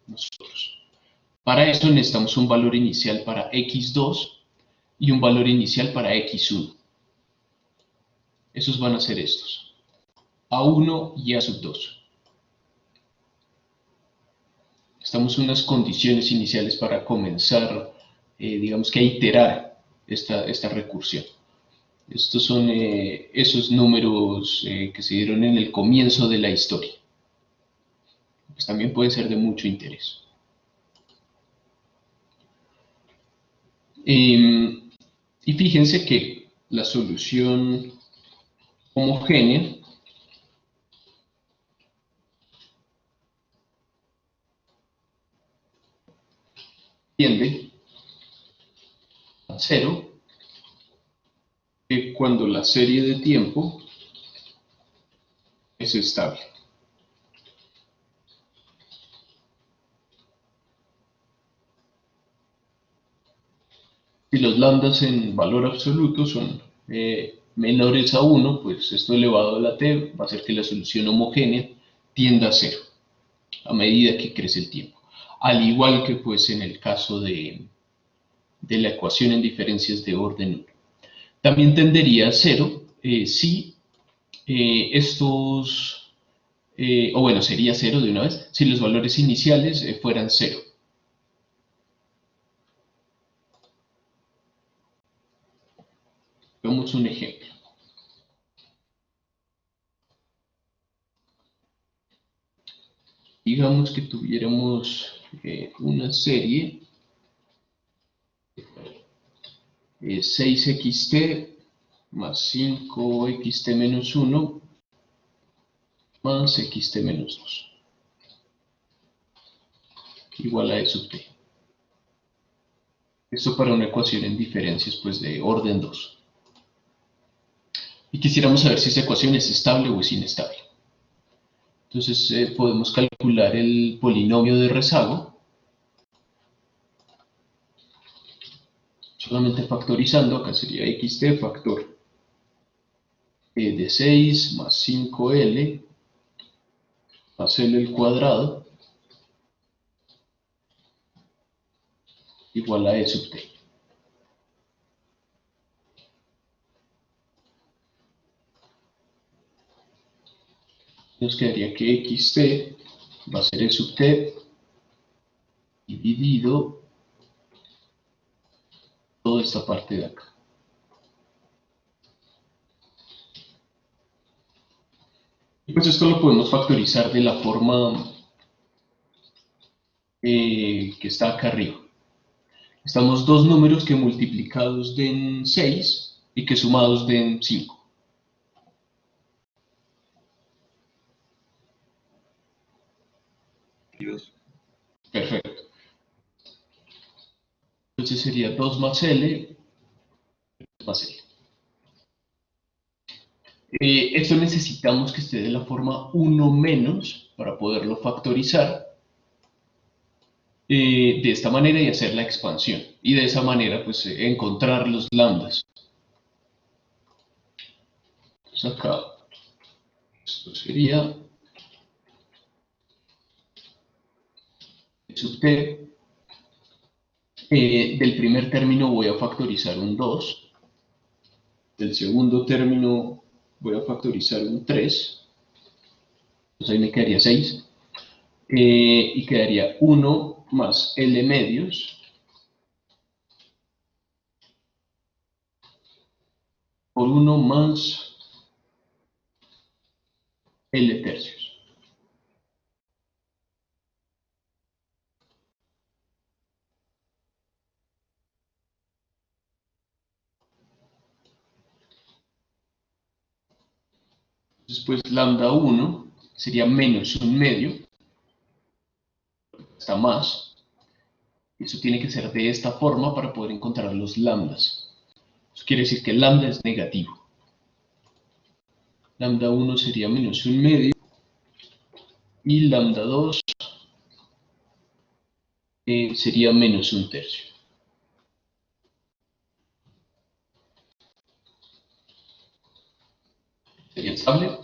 nosotros. Para eso necesitamos un valor inicial para x2 y un valor inicial para x1. Esos van a ser estos, A1 y A sub 2. Estamos en unas condiciones iniciales para comenzar, digamos que a iterar esta recursión. Estos son esos números que se dieron en el comienzo de la historia. Pues también puede ser de mucho interés. Y fíjense que la solución homogénea tiende a 0 cuando la serie de tiempo es estable. Si los lambdas en valor absoluto son menores a 1, pues esto elevado a la t va a hacer que la solución homogénea tienda a 0 a medida que crece el tiempo. Al igual que pues en el caso de la ecuación en diferencias de orden 1. También tendería a 0 si o bueno, sería 0 de una vez, si los valores iniciales fueran 0. Veamos un ejemplo. Digamos que tuviéramos una serie 6xt más 5xt menos 1 más xt menos 2 igual a E sub t. Esto para una ecuación en diferencias pues de orden 2. Y quisiéramos saber si esa ecuación es estable o es inestable. Entonces podemos calcular el polinomio de rezago, solamente factorizando. Acá sería xt factor de 6 más 5L más L al cuadrado igual a E sub t. Nos quedaría que xt va a ser E sub t dividido toda esta parte de acá. Y pues esto lo podemos factorizar de la forma que está acá arriba. Estamos dos números que multiplicados den 6 y que sumados den 5. Perfecto. Entonces sería 2 más L más L. Esto necesitamos que esté de la forma 1 menos para poderlo factorizar de esta manera y hacer la expansión. Y de esa manera pues encontrar los lambdas. Entonces acá esto sería sub t. Del primer término voy a factorizar un 2. Del segundo término voy a factorizar un 3. Entonces ahí me quedaría 6. Y quedaría 1 más L medios por 1 más L tercios. Después lambda 1 sería menos un medio, está más. Eso tiene que ser de esta forma para poder encontrar los lambdas. Eso quiere decir que el lambda es negativo. Lambda 1 sería menos un medio y lambda 2 sería menos un tercio. ¿Sería estable?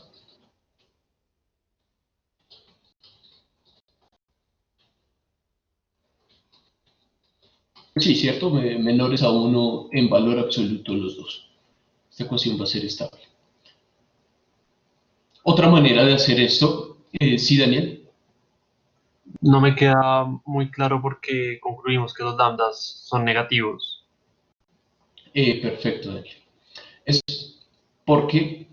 Sí, cierto, menores a 1 en valor absoluto los dos. Esta ecuación va a ser estable. Otra manera de hacer esto, sí, Daniel. No me queda muy claro por qué concluimos que los lambdas son negativos. Perfecto, Daniel. Es porque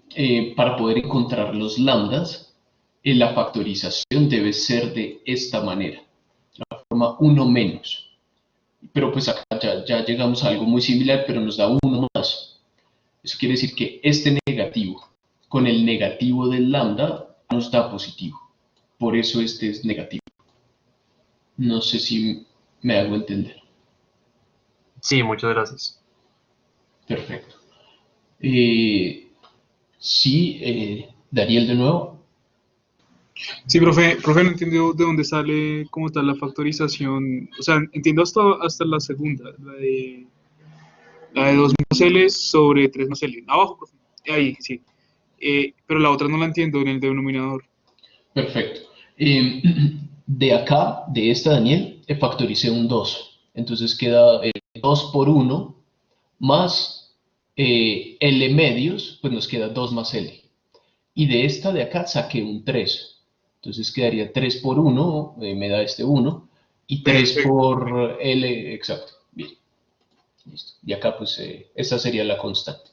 para poder encontrar los lambdas, la factorización debe ser de esta manera, la forma 1 menos. Pero pues acá ya llegamos a algo muy similar, pero nos da 1 más. Eso quiere decir que este negativo con el negativo del lambda nos da positivo. Por eso este es negativo. No sé si me hago entender. Sí, muchas gracias. Perfecto. Sí, Daniel de nuevo. Sí, profe, no entiendo de dónde sale como tal la factorización. O sea, entiendo hasta la segunda, la de 2 más L sobre 3 más L. Abajo, profe. Ahí, sí. Pero la otra no la entiendo en el denominador. Perfecto. De acá, de esta Daniel, factoricé un 2. Entonces queda 2 por 1 más L medios, pues nos queda 2 más L. Y de esta de acá saqué un 3. Entonces quedaría 3 por 1, me da este 1. Y 3 Perfecto. por L, exacto. Bien. Listo. Y acá pues esta sería la constante.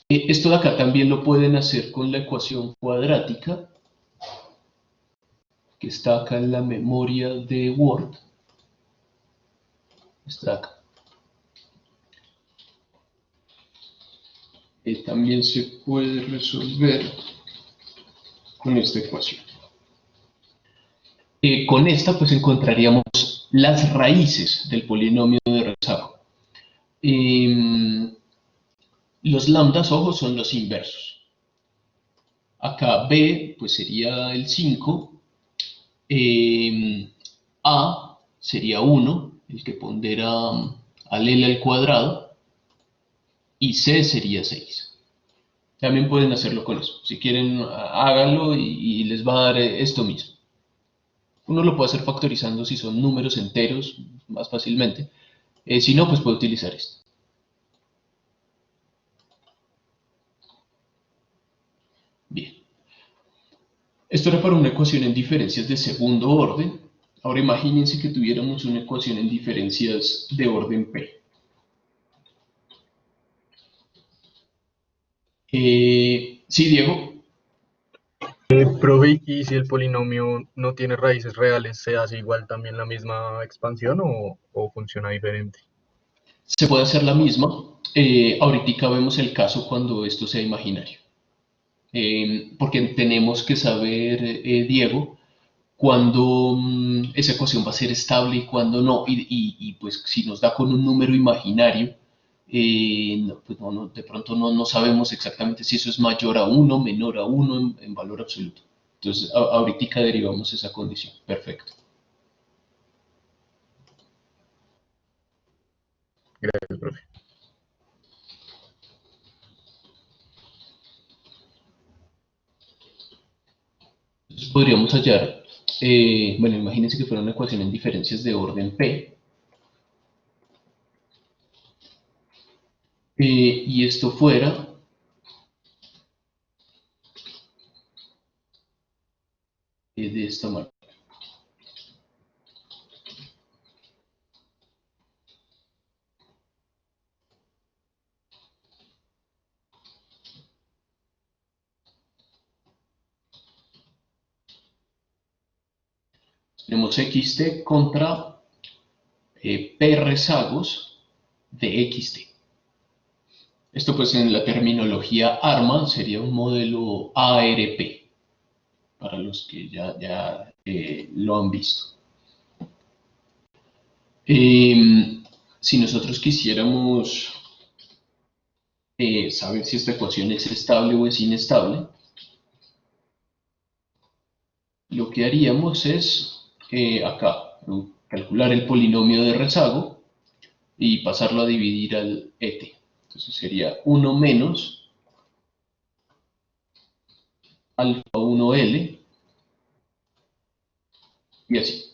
Esto de acá también lo pueden hacer con la ecuación cuadrática, que está acá en la memoria de Word. Está acá. También se puede resolver con esta ecuación. Con esta pues encontraríamos las raíces del polinomio de rezago. Los lambdas, ojo, son los inversos. Acá b pues sería el 5, a sería 1, el que pondera al L al cuadrado, y c sería 6. También pueden hacerlo con eso. Si quieren, háganlo y les va a dar esto mismo. Uno lo puede hacer factorizando si son números enteros más fácilmente. Si no, pues puede utilizar esto. Bien. Esto era para una ecuación en diferencias de segundo orden. Ahora imagínense que tuviéramos una ecuación en diferencias de orden P. Sí, Diego. Profe, ¿y si el polinomio no tiene raíces reales, se hace igual también la misma expansión o funciona diferente? Se puede hacer la misma. Ahorita vemos el caso cuando esto sea imaginario. Porque tenemos que saber, Diego, cuándo esa ecuación va a ser estable y cuándo no. Y pues si nos da con un número imaginario, pues de pronto no sabemos exactamente si eso es mayor a 1, menor a 1 en valor absoluto. Entonces, ahorita derivamos esa condición. Perfecto. Gracias, profe. Entonces podríamos hallar, bueno, imagínense que fuera una ecuación en diferencias de orden P. Y esto fuera de esta manera. Tenemos xt contra p rezagos de xt. Esto pues en la terminología ARMA sería un modelo ARP, para los que ya lo han visto. Si nosotros quisiéramos saber si esta ecuación es estable o es inestable, lo que haríamos es acá calcular el polinomio de rezago y pasarlo a dividir al ET. Entonces sería 1 menos alfa 1L y así.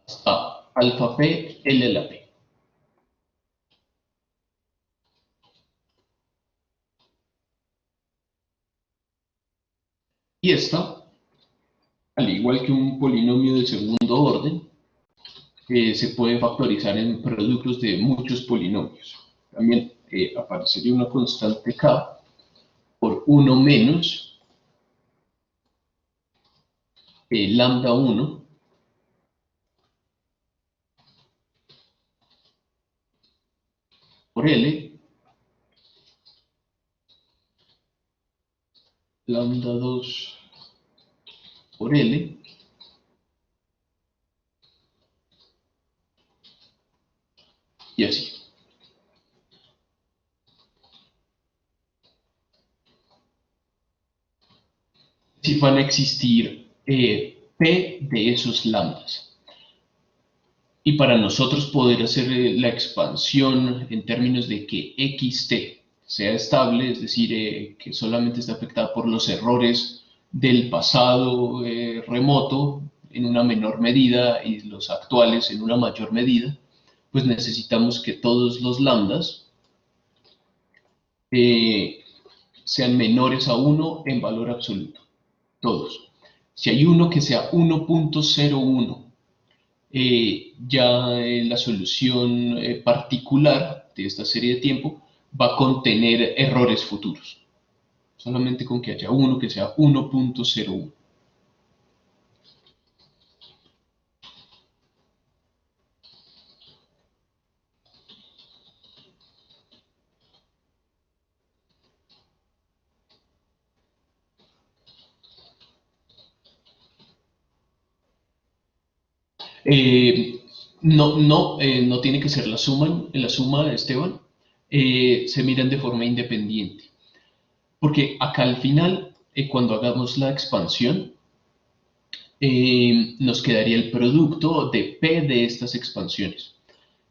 Hasta alfa P, L la P. Y esta, al igual que un polinomio de segundo orden, se puede factorizar en productos de muchos polinomios. También aparecería una constante K por 1 menos lambda 1 por L, lambda 2 por L, y así. Si van a existir P de esos lambdas. Y para nosotros poder hacer la expansión en términos de que xt sea estable, es decir, que solamente está afectada por los errores del pasado remoto en una menor medida y los actuales en una mayor medida, pues necesitamos que todos los lambdas sean menores a 1 en valor absoluto. Todos. Si hay uno que sea 1.01, ya la solución particular de esta serie de tiempo va a contener errores futuros. solamente con que haya uno que sea 1.01. Eh, no tiene que ser la suma, Esteban. Se miran de forma independiente. Porque acá al final, cuando hagamos la expansión, nos quedaría el producto de P de estas expansiones.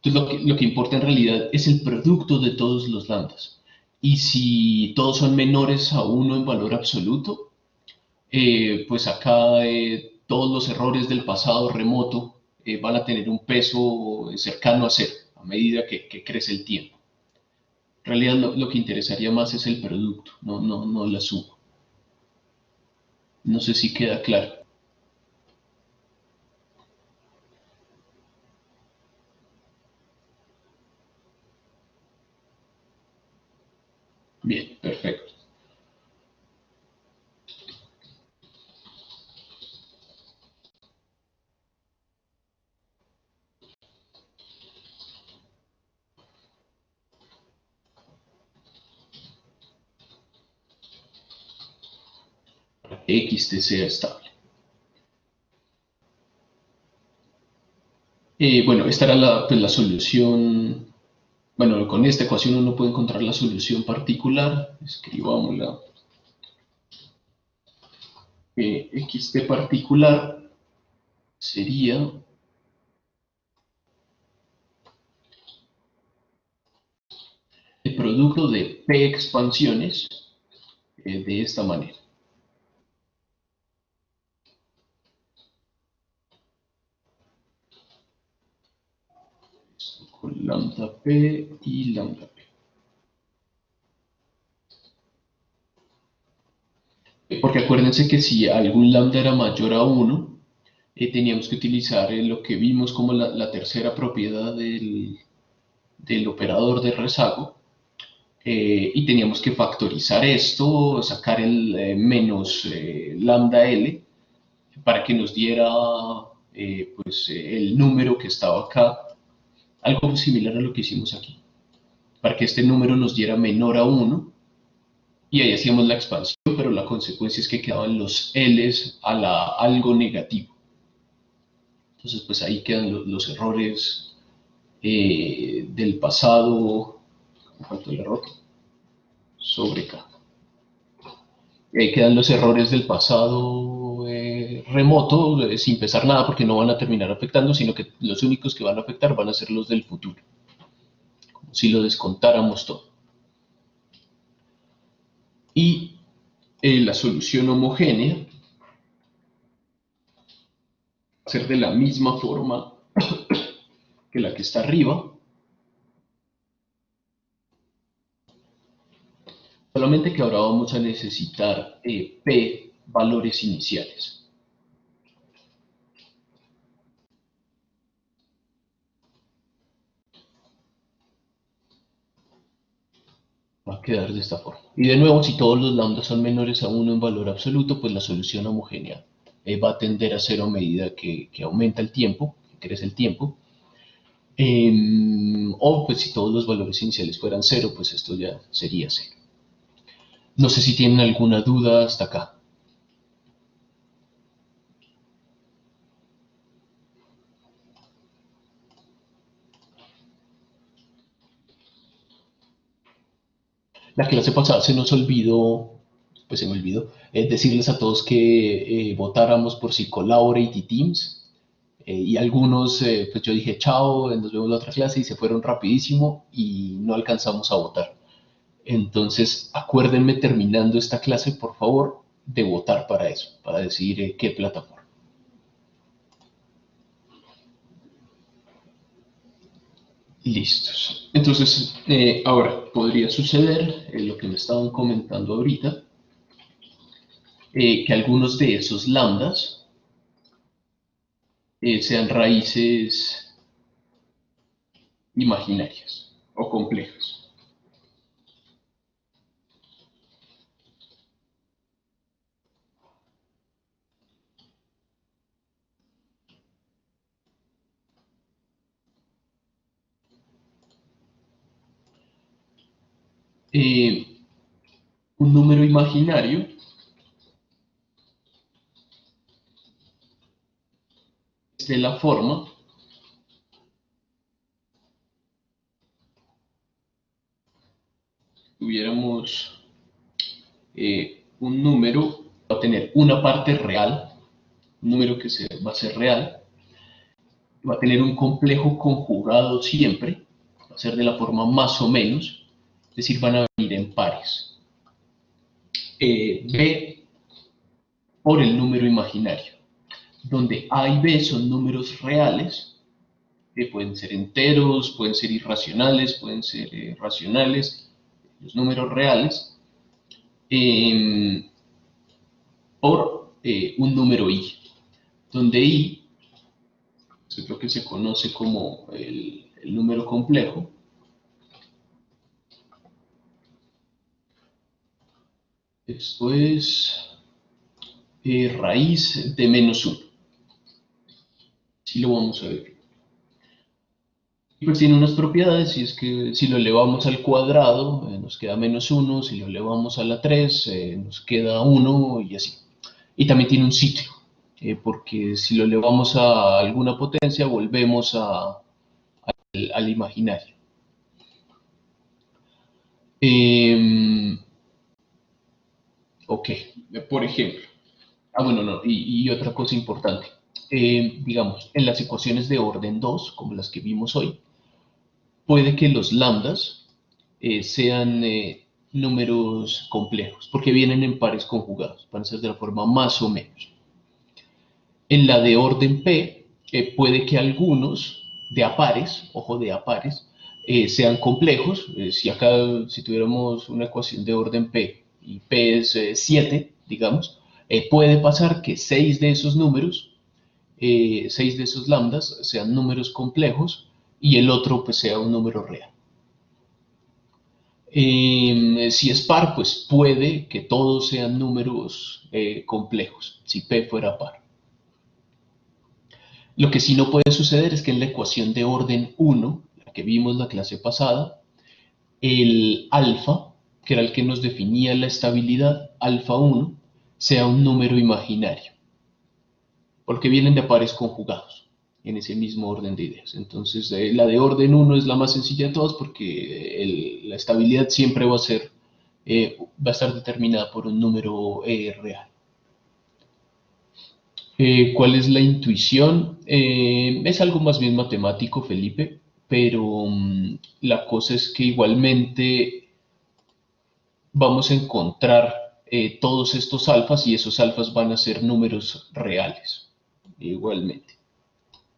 Entonces lo que importa en realidad es el producto de todos los lambdas. Y si todos son menores a 1 en valor absoluto, pues acá todos los errores del pasado remoto van a tener un peso cercano a cero a medida que crece el tiempo. En realidad lo que interesaría más es el producto, no la suma. No sé si queda claro. Bien, perfecto. XT sea estable. Bueno, esta era la solución. Bueno, con esta ecuación uno puede encontrar la solución particular. Escribámosla. XT particular sería el producto de P expansiones de esta manera. Con lambda P y lambda P. Porque acuérdense que si algún lambda era mayor a 1, teníamos que utilizar lo que vimos como la tercera propiedad del operador de rezago, y teníamos que factorizar esto, sacar el menos lambda L, para que nos diera pues, el número que estaba acá, algo similar a lo que hicimos aquí, para que este número nos diera menor a 1, y ahí hacíamos la expansión, pero la consecuencia es que quedaban los L's a algo negativo. Entonces, pues ahí quedan los errores del pasado. ¿Cuánto el error? Sobre K. Ahí quedan los errores del pasado remoto, sin pesar nada, porque no van a terminar afectando, sino que los únicos que van a afectar van a ser los del futuro, como si lo descontáramos todo. Y la solución homogénea va a ser de la misma forma que la que está arriba, solamente que ahora vamos a necesitar P valores iniciales. Va a quedar de esta forma. Y de nuevo, si todos los lambdas son menores a 1 en valor absoluto, pues la solución homogénea va a tender a cero a medida que aumenta el tiempo, que crece el tiempo. O pues si todos los valores iniciales fueran cero, pues esto ya sería cero. No sé si tienen alguna duda hasta acá. La clase pasada se nos olvidó, pues se me olvidó, decirles a todos que votáramos por si Collaborate y Teams. Y algunos, pues yo dije chao, nos vemos la otra clase y se fueron rapidísimo y no alcanzamos a votar. Entonces, acuérdenme terminando esta clase, por favor, de votar para eso, para decidir qué plataforma. Listos. Entonces, ahora podría suceder lo que me estaban comentando ahorita, que algunos de esos lambdas sean raíces imaginarias o complejas. un número imaginario es de la forma tuviéramos un número, va a tener una parte real, un número que va a ser real, va a tener un complejo conjugado siempre, va a ser de la forma más o menos, es decir, van a venir en pares. B por el número imaginario, donde A y B son números reales, pueden ser enteros, pueden ser irracionales, pueden ser racionales, los números reales, por un número I, donde I es lo que se conoce como el número complejo. Esto es raíz de menos 1. Así lo vamos a ver. Y pues tiene unas propiedades, y es que si lo elevamos al cuadrado nos queda menos 1, si lo elevamos a la 3 nos queda 1 y así. Y también tiene un ciclo, porque si lo elevamos a alguna potencia volvemos al imaginario. Ok, por ejemplo, bueno, no, y otra cosa importante, digamos, en las ecuaciones de orden 2, como las que vimos hoy, puede que los lambdas sean números complejos, porque vienen en pares conjugados, van a ser de la forma más o menos. En la de orden P, puede que algunos de a pares, ojo, de a pares, sean complejos. Si tuviéramos una ecuación de orden P y P es 7, digamos, puede pasar que 6 de esos números, 6 de esos lambdas sean números complejos y el otro pues sea un número real. Si es par, pues puede que todos sean números complejos, si P fuera par. Lo que sí no puede suceder es que en la ecuación de orden 1, la que vimos la clase pasada, el alfa, que era el que nos definía la estabilidad, alfa 1, sea un número imaginario, porque vienen de pares conjugados en ese mismo orden de ideas. Entonces, la de orden 1 es la más sencilla de todas porque la estabilidad siempre va a estar determinada por un número real. ¿Cuál es la intuición? Es algo más bien matemático, Felipe, pero la cosa es que igualmente vamos a encontrar todos estos alfas y esos alfas van a ser números reales, igualmente.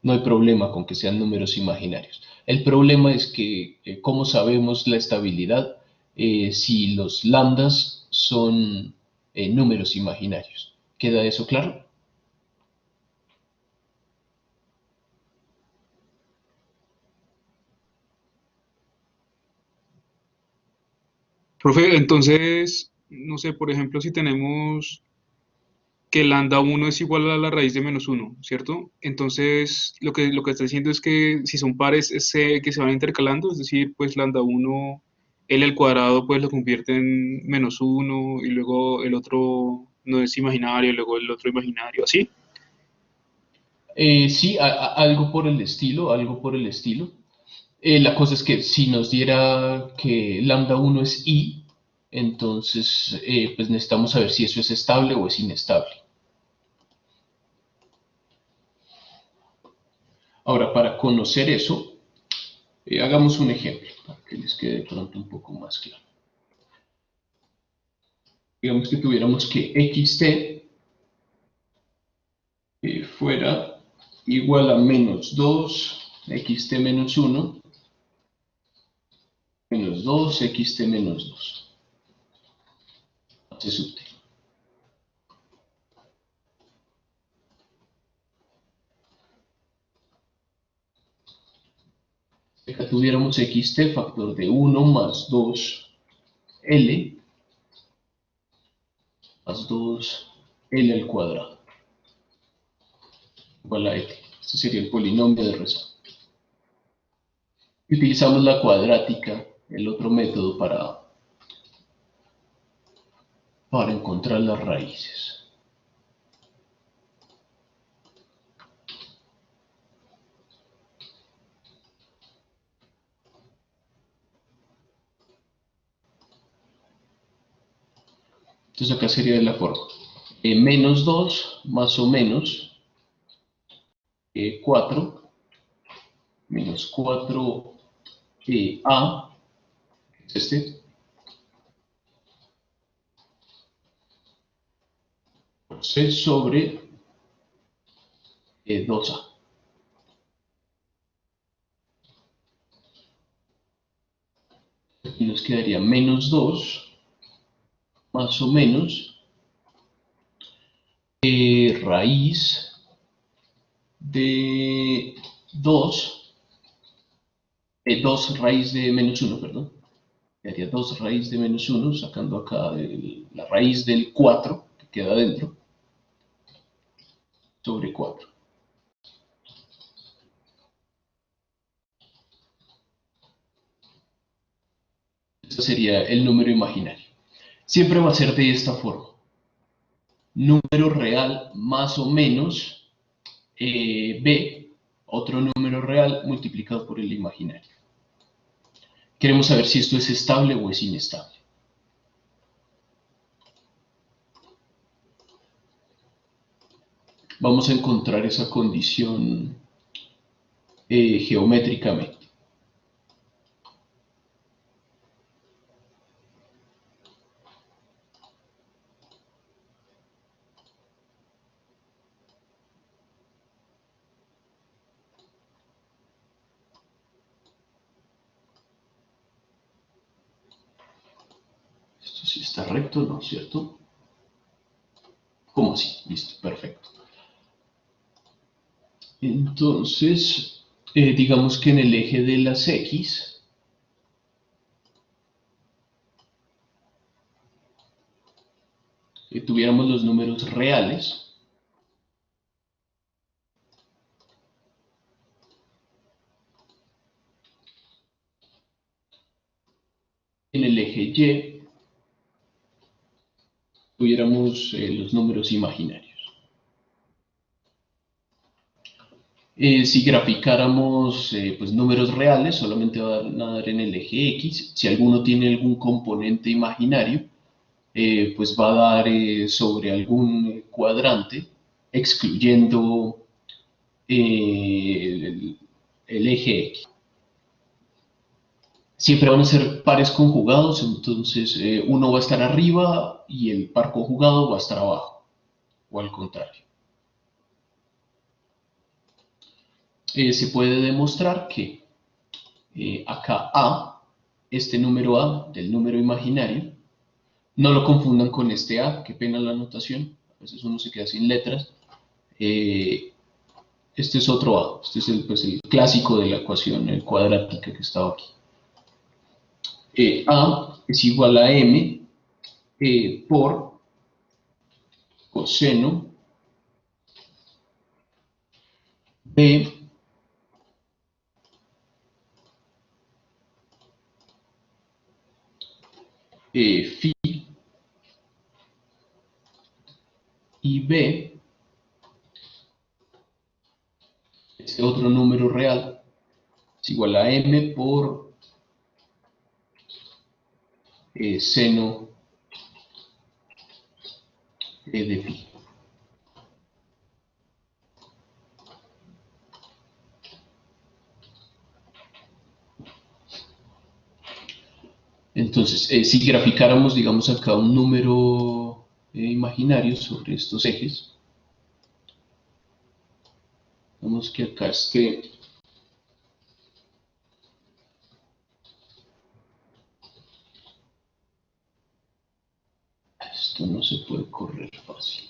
No hay problema con que sean números imaginarios. El problema es que, ¿cómo sabemos la estabilidad si los lambdas son números imaginarios? ¿Queda eso claro? Profe, entonces, no sé, por ejemplo, si tenemos que lambda 1 es igual a la raíz de menos 1, ¿cierto? Entonces, lo que está diciendo es que si son pares que se van intercalando, es decir, pues lambda 1, L al cuadrado, pues lo convierte en menos 1, y luego el otro no es imaginario, luego el otro imaginario, ¿así? Sí, algo por el estilo, algo por el estilo. La cosa es que si nos diera que lambda 1 es I, entonces pues necesitamos saber si eso es estable o es inestable. Ahora, para conocer eso, hagamos un ejemplo para que les quede de pronto un poco más claro. Digamos que tuviéramos que xt fuera igual a menos 2, xt menos 1, menos 2, xt menos 2. Se subte. Acá tuviéramos xt factor de 1 más 2L más 2L al cuadrado igual a L. Este sería el polinomio de rezago. Y utilizamos la cuadrática, el otro método, para para encontrar las raíces. Entonces acá sería de la forma. Menos 2 más o menos 4 menos 4 A, es este, por C sobre 2A. Aquí nos quedaría menos 2 más o menos raíz de 2, 2 raíz de menos 1, perdón. Quedaría 2 raíz de menos 1, sacando acá la raíz del 4 que queda adentro, sobre 4. Este sería el número imaginario. Siempre va a ser de esta forma. Número real más o menos b, otro número real multiplicado por el imaginario. Queremos saber si esto es estable o es inestable. Vamos a encontrar esa condición geométricamente. Esto sí está recto, ¿no es cierto? ¿Cómo así? Listo, perfecto. Entonces, digamos que en el eje de las X, tuviéramos los números reales, en el eje Y tuviéramos los números imaginarios. Si graficáramos pues, números reales, solamente van a dar en el eje X. Si alguno tiene algún componente imaginario, pues va a dar sobre algún cuadrante, excluyendo el eje X. Siempre van a ser pares conjugados, entonces uno va a estar arriba y el par conjugado va a estar abajo, o al contrario. Se puede demostrar que acá A, este número A del número imaginario, no lo confundan con este A, qué pena la anotación, a veces uno se queda sin letras. Este es otro A, este es pues, el clásico de la ecuación cuadrática que estaba aquí. A es igual a M por coseno B phi y B, este otro número real, es igual a M por seno de phi. Entonces, si graficáramos, digamos, acá un número imaginario sobre estos ejes, vemos que acá esto no se puede correr fácil.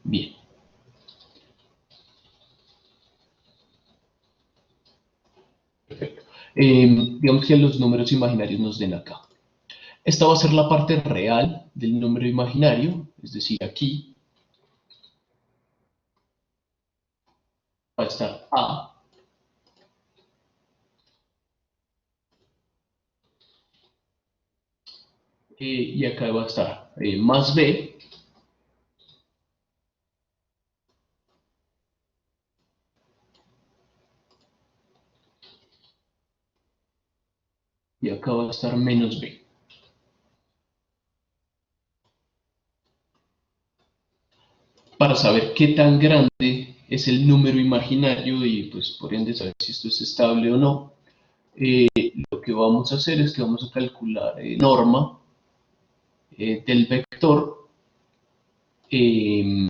Bien. Perfecto. Digamos que los números imaginarios nos den acá. Esta va a ser la parte real del número imaginario, es decir, aquí va a estar A. y acá va a estar más b, y acá va a estar menos b. Para saber qué tan grande es el número imaginario y pues por ende saber si esto es estable o no, lo que vamos a hacer es que vamos a calcular norma del vector eh,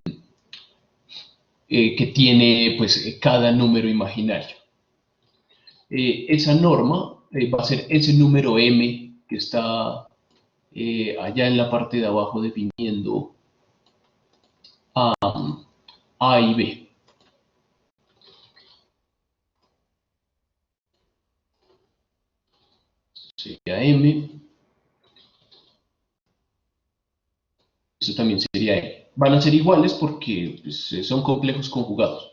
que tiene pues cada número imaginario. Esa norma va a ser ese número m que está allá en la parte de abajo definiendo a y b. Sería m, eso también sería e. Van a ser iguales porque pues, son complejos conjugados.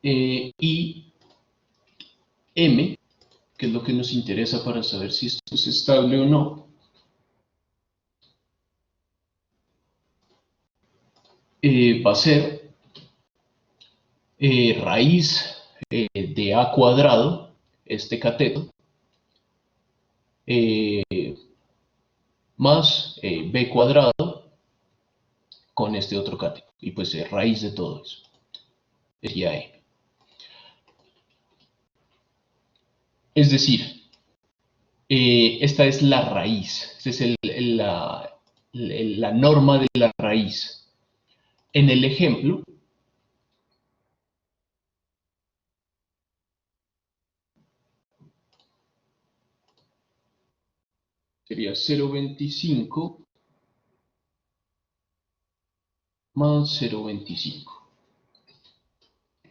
Y m, que es lo que nos interesa para saber si esto es estable o no, va a ser raíz de a cuadrado, este cateto, más b cuadrado con este otro cateto. Y pues raíz de todo eso sería e. Es decir, esta es la raíz, esta es la norma de la raíz. En el ejemplo, sería 0,25 más 0,25.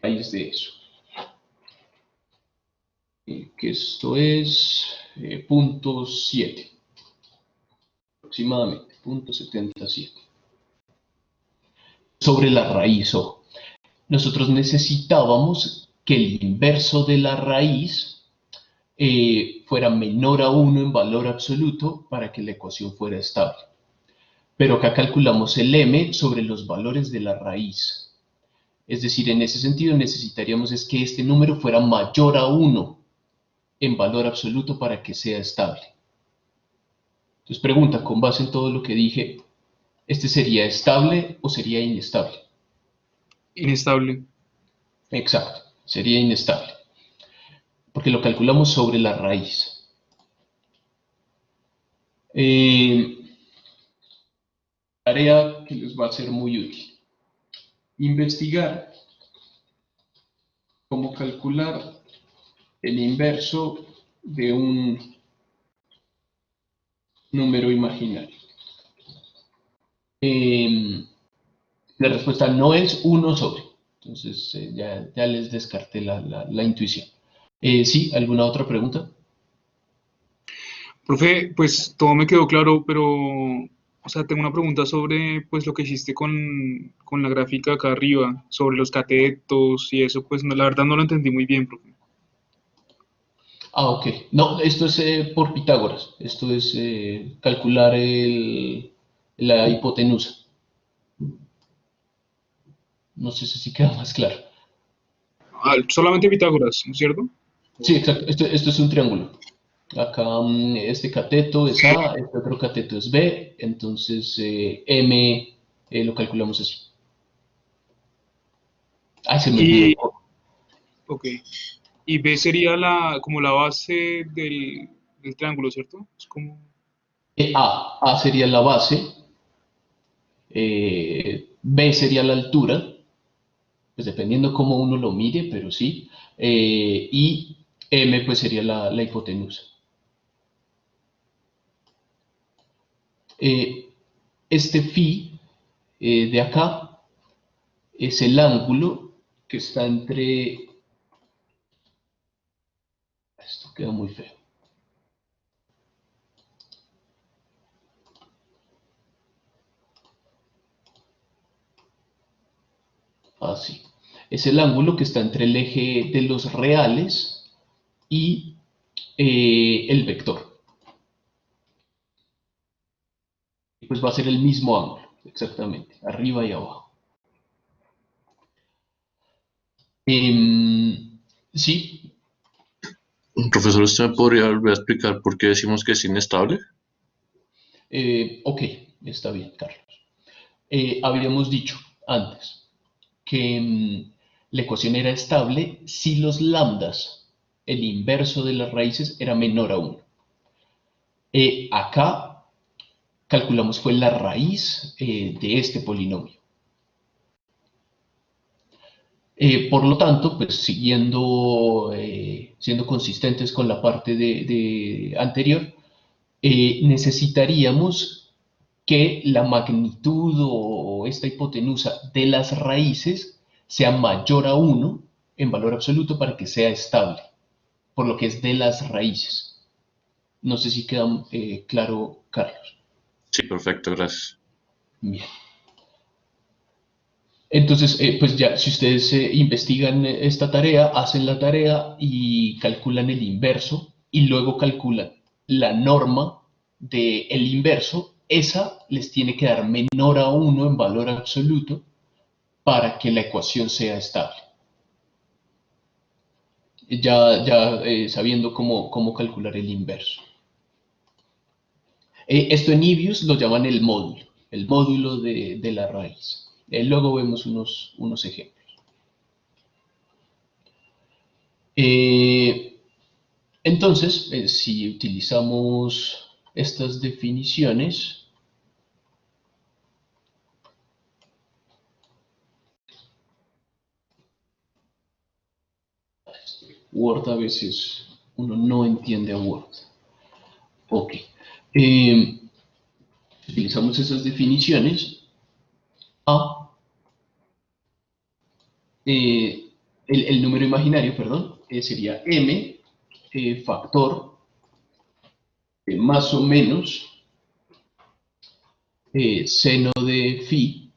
Raíz de eso. Que esto es 0,7. Aproximadamente, 0,77. Sobre la raíz, ojo. Nosotros necesitábamos que el inverso de la raíz fuera menor a 1 en valor absoluto para que la ecuación fuera estable. Pero acá calculamos el m sobre los valores de la raíz. Es decir, en ese sentido necesitaríamos es que este número fuera mayor a 1 en valor absoluto para que sea estable. Entonces pregunta, con base en todo lo que dije, ¿este sería estable o sería inestable? Inestable. Exacto, sería inestable. Porque lo calculamos sobre la raíz. Tarea que les va a ser muy útil. Investigar cómo calcular el inverso de un número imaginario. La respuesta no es 1 sobre. Entonces ya les descarté la intuición. ¿Sí? ¿Alguna otra pregunta? Profe, pues todo me quedó claro, pero, o sea, tengo una pregunta sobre, pues, lo que hiciste con la gráfica acá arriba, sobre los catetos y eso, pues, la verdad no lo entendí muy bien, profe. Ah, ok. No, esto es por Pitágoras. Esto es calcular la hipotenusa. No sé si queda más claro. Ah, solamente Pitágoras, ¿no es cierto? Sí, exacto. Esto es un triángulo. Acá este cateto es A, este otro cateto es B, entonces M lo calculamos así. Ay, se me olvidó. Y, ok, y B sería como la base del triángulo, ¿cierto? Es como, A sería la base, B sería la altura, pues dependiendo cómo uno lo mire, pero sí, y M pues sería la hipotenusa. Este phi de acá es el ángulo que está entre... Esto queda muy feo. Así. Es el ángulo que está entre el eje de los reales y el vector. Pues va a ser el mismo ángulo, exactamente, arriba y abajo. Sí, Profesor, ¿usted me podría volver a explicar por qué decimos que es inestable? ok, está bien, Carlos. Habíamos dicho antes que la ecuación era estable si los lambdas, el inverso de las raíces, era menor a 1. Acá calculamos fue la raíz de este polinomio. Por lo tanto, pues siguiendo, siendo consistentes con la parte anterior, necesitaríamos que la magnitud o esta hipotenusa de las raíces sea mayor a 1 en valor absoluto para que sea estable, por lo que es de las raíces. No sé si queda claro, Carlos. Sí, perfecto, gracias. Bien. Entonces, pues ya, si ustedes investigan esta tarea, hacen la tarea y calculan el inverso y luego calculan la norma del inverso, esa les tiene que dar menor a 1 en valor absoluto para que la ecuación sea estable. Ya sabiendo cómo calcular el inverso. Esto en Ibius lo llaman el módulo de la raíz. Luego vemos unos ejemplos. Entonces, si utilizamos estas definiciones, Word a veces uno no entiende a Word. Ok. Utilizamos esas definiciones. El número imaginario, perdón, sería m factor más o menos seno de phi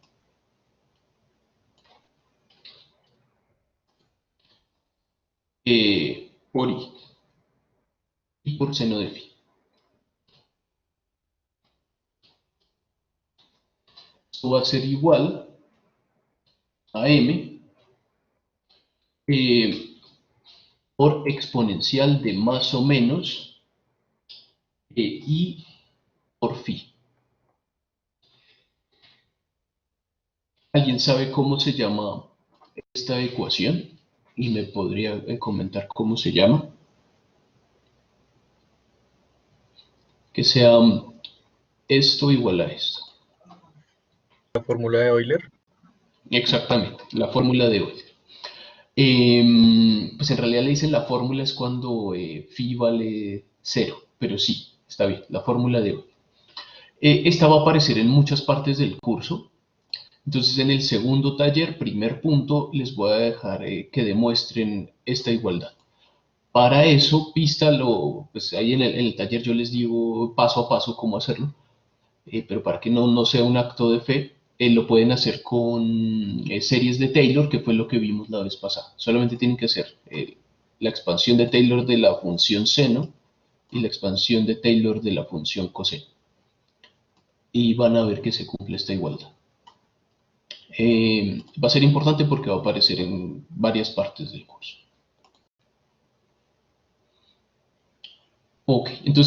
por i y por seno de phi. Esto va a ser igual a m por exponencial de más o menos i por phi. ¿Alguien sabe cómo se llama esta ecuación? Y me podría comentar cómo se llama. Que sea esto igual a esto. La fórmula de Euler. Exactamente, la fórmula de Euler. Pues en realidad le dicen la fórmula es cuando phi vale 0, pero sí, está bien, la fórmula de Euler. Esta va a aparecer en muchas partes del curso. Entonces en el segundo taller, primer punto, les voy a dejar que demuestren esta igualdad. Para eso, pues ahí en el taller yo les digo paso a paso cómo hacerlo, pero para que no sea un acto de fe, lo pueden hacer con series de Taylor, que fue lo que vimos la vez pasada. Solamente tienen que hacer la expansión de Taylor de la función seno y la expansión de Taylor de la función coseno. Y van a ver que se cumple esta igualdad. Va a ser importante porque va a aparecer en varias partes del curso. Ok, entonces